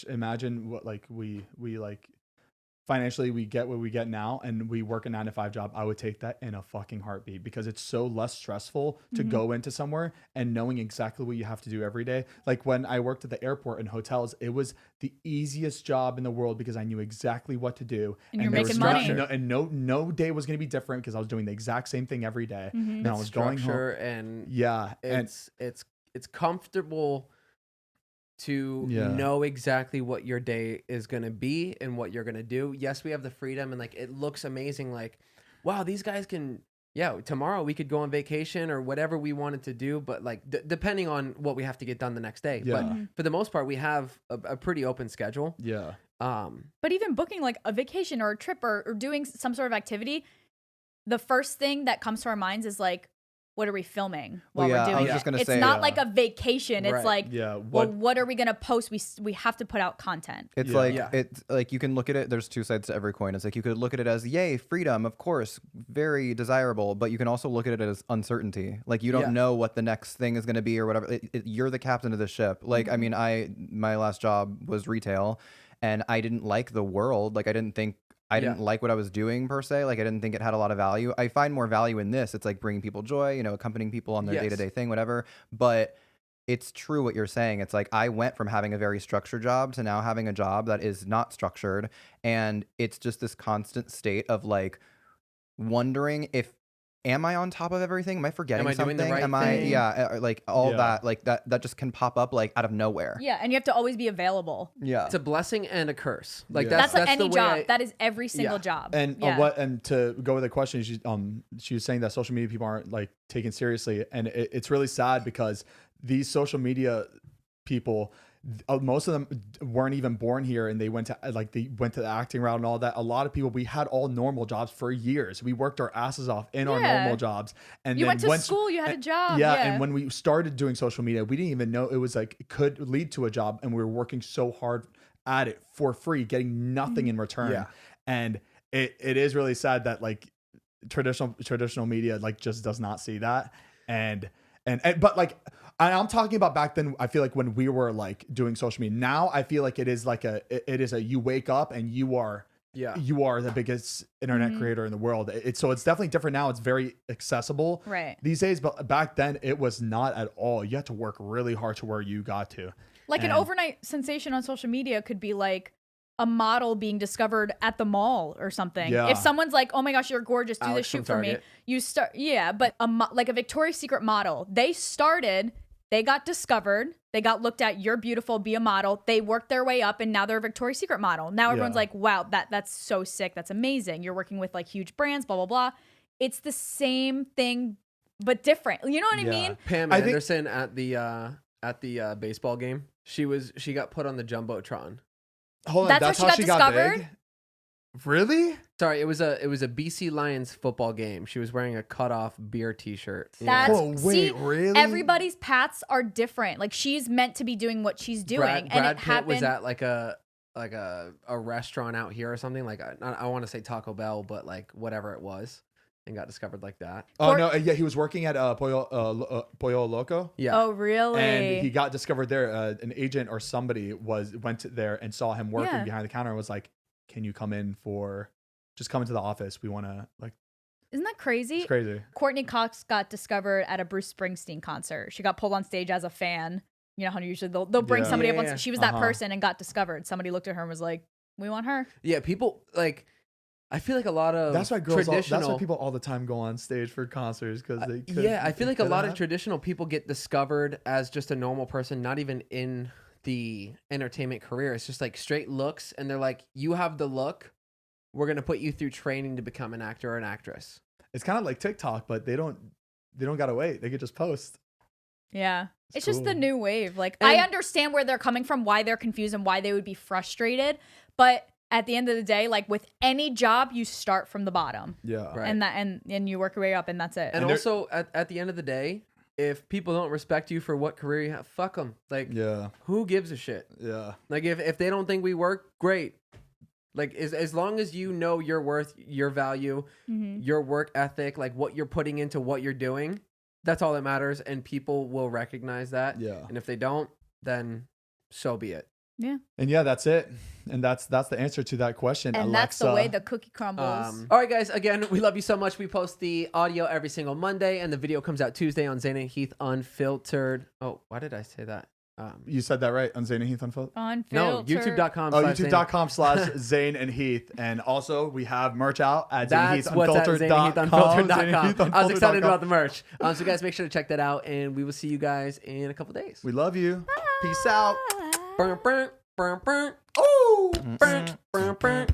imagine what like we like financially we get what we get now and we work a 9 to 5 job. I would take that in a fucking heartbeat because it's so less stressful to go into somewhere and knowing exactly what you have to do every day. Like when I worked at the airport and hotels, it was the easiest job in the world because I knew exactly what to do. And you're making money. No day was going to be different because I was doing the exact same thing every day. And I was going home. And it's comfortable to know exactly what your day is going to be and what you're going to do. Yes, we have the freedom and like it looks amazing. Like, wow, these guys can, tomorrow we could go on vacation or whatever we wanted to do. But like, depending on what we have to get done the next day. But for the most part, we have a pretty open schedule. Yeah. But even booking like a vacation or a trip or doing some sort of activity, the first thing that comes to our minds is like, what are we filming while we're doing it? It's not like a vacation. It's like, what are we going to post? We have to put out content. It's it's like you can look at it. There's two sides to every coin. It's like you could look at it as, yay, freedom, of course, very desirable. But you can also look at it as uncertainty. Like you don't know what the next thing is going to be or whatever. You're the captain of the ship. Like, I mean, my last job was retail and I didn't like the world. Like I didn't like what I was doing per se. Like I didn't think it had a lot of value. I find more value in this. It's like bringing people joy, accompanying people on their day-to-day thing, whatever. But it's true what you're saying. It's like I went from having a very structured job to now having a job that is not structured. And it's just this constant state of like wondering if am I on top of everything? Am I forgetting Am I doing something? the right Am I, thing? like all that, like that just can pop up like out of nowhere. Yeah, and you have to always be available. Yeah. It's a blessing and a curse. Like Yeah. That's like the any way job. That is every single job. And yeah. and to go with the question, she was saying that social media people aren't like taken seriously, and it's really sad because these social media people, most of them weren't even born here, and they went to the acting route and all that. A lot of people, we had all normal jobs for years. We worked our asses off in our normal jobs, and you then went to school, you had a job. Yeah, and when we started doing social media, we didn't even know it was like it could lead to a job, and we were working so hard at it for free, getting nothing in return. Yeah. And it is really sad that like traditional media like just does not see that, and but like I'm talking about back then. I feel like when we were like doing social media. Now I feel like it is a you wake up and you are the biggest internet creator in the world. So it's definitely different now. It's very accessible these days, but back then it was not at all. You had to work really hard to where you got to. Like an overnight sensation on social media could be like a model being discovered at the mall or something. Yeah. If someone's like, "Oh my gosh, you're gorgeous. Do Alex this shoot from for me." Target. You start, but like a Victoria's Secret model. They got discovered. They got looked at. You're beautiful. Be a model. They worked their way up, and now they're a Victoria's Secret model. Now everyone's like, "Wow, that's so sick. That's amazing. You're working with like huge brands. Blah blah blah." It's the same thing, but different. You know what I mean? Pam Anderson at the baseball game. She got put on the jumbotron. Hold on, That's how she got discovered? big? Really? Sorry, it was a BC Lions football game. She was wearing a cutoff beer T-shirt. That's really? Everybody's paths are different. Like she's meant to be doing what she's doing, Brad and it Pitt happened. was at like a restaurant out here or something. Like I want to say Taco Bell, but like whatever it was, and got discovered like that. Oh no, yeah, he was working at Pollo Loco. Yeah. Oh really? And he got discovered there. An agent or somebody went there and saw him working behind the counter and was like, "Can you come into the office? We want to like." Isn't that crazy? It's crazy. Courtney Cox got discovered at a Bruce Springsteen concert. She got pulled on stage as a fan. You know how usually they'll bring somebody up on stage. She was that person and got discovered. Somebody looked at her and was like, "We want her." Yeah, people like. I feel like a lot of that's why people all the time go on stage for concerts because they could. Yeah, I feel like a lot of traditional people get discovered as just a normal person, not even in the entertainment career. It's just like straight looks, and they're like, "You have the look. We're gonna put you through training to become an actor or an actress." It's kind of like TikTok, but they don't gotta wait. They could just post. Yeah. It's just the new wave. Like I understand where they're coming from, why they're confused and why they would be frustrated, but at the end of the day, like with any job, you start from the bottom. Yeah. Right. And you work your way up, and that's it. And also at the end of the day, if people don't respect you for what career you have, fuck them. Like, who gives a shit? Yeah. Like if they don't think we work, great. Like as long as you know your worth, your value, your work ethic, like what you're putting into what you're doing, that's all that matters, and people will recognize that. Yeah. And if they don't, then so be it. Yeah. And yeah, that's it. And that's the answer to that question. And Alexa. that's the way the cookie crumbles. All right, guys. Again, we love you so much. We post the audio every single Monday, and the video comes out Tuesday on Zane Heath Unfiltered. Oh, why did I say that? You said that right on Zane and Heath Unfiltered? No, YouTube.com. Oh, YouTube.com/Zane and Heath. And also, we have merch out at ZaneHeathUnfiltered.com. I was excited about the merch. So, guys, make sure to check that out, and we will see you guys in a couple days. We love you. Bye. Peace out. Burn, burn, burn, burn. Ooh. Burn, burn, burn.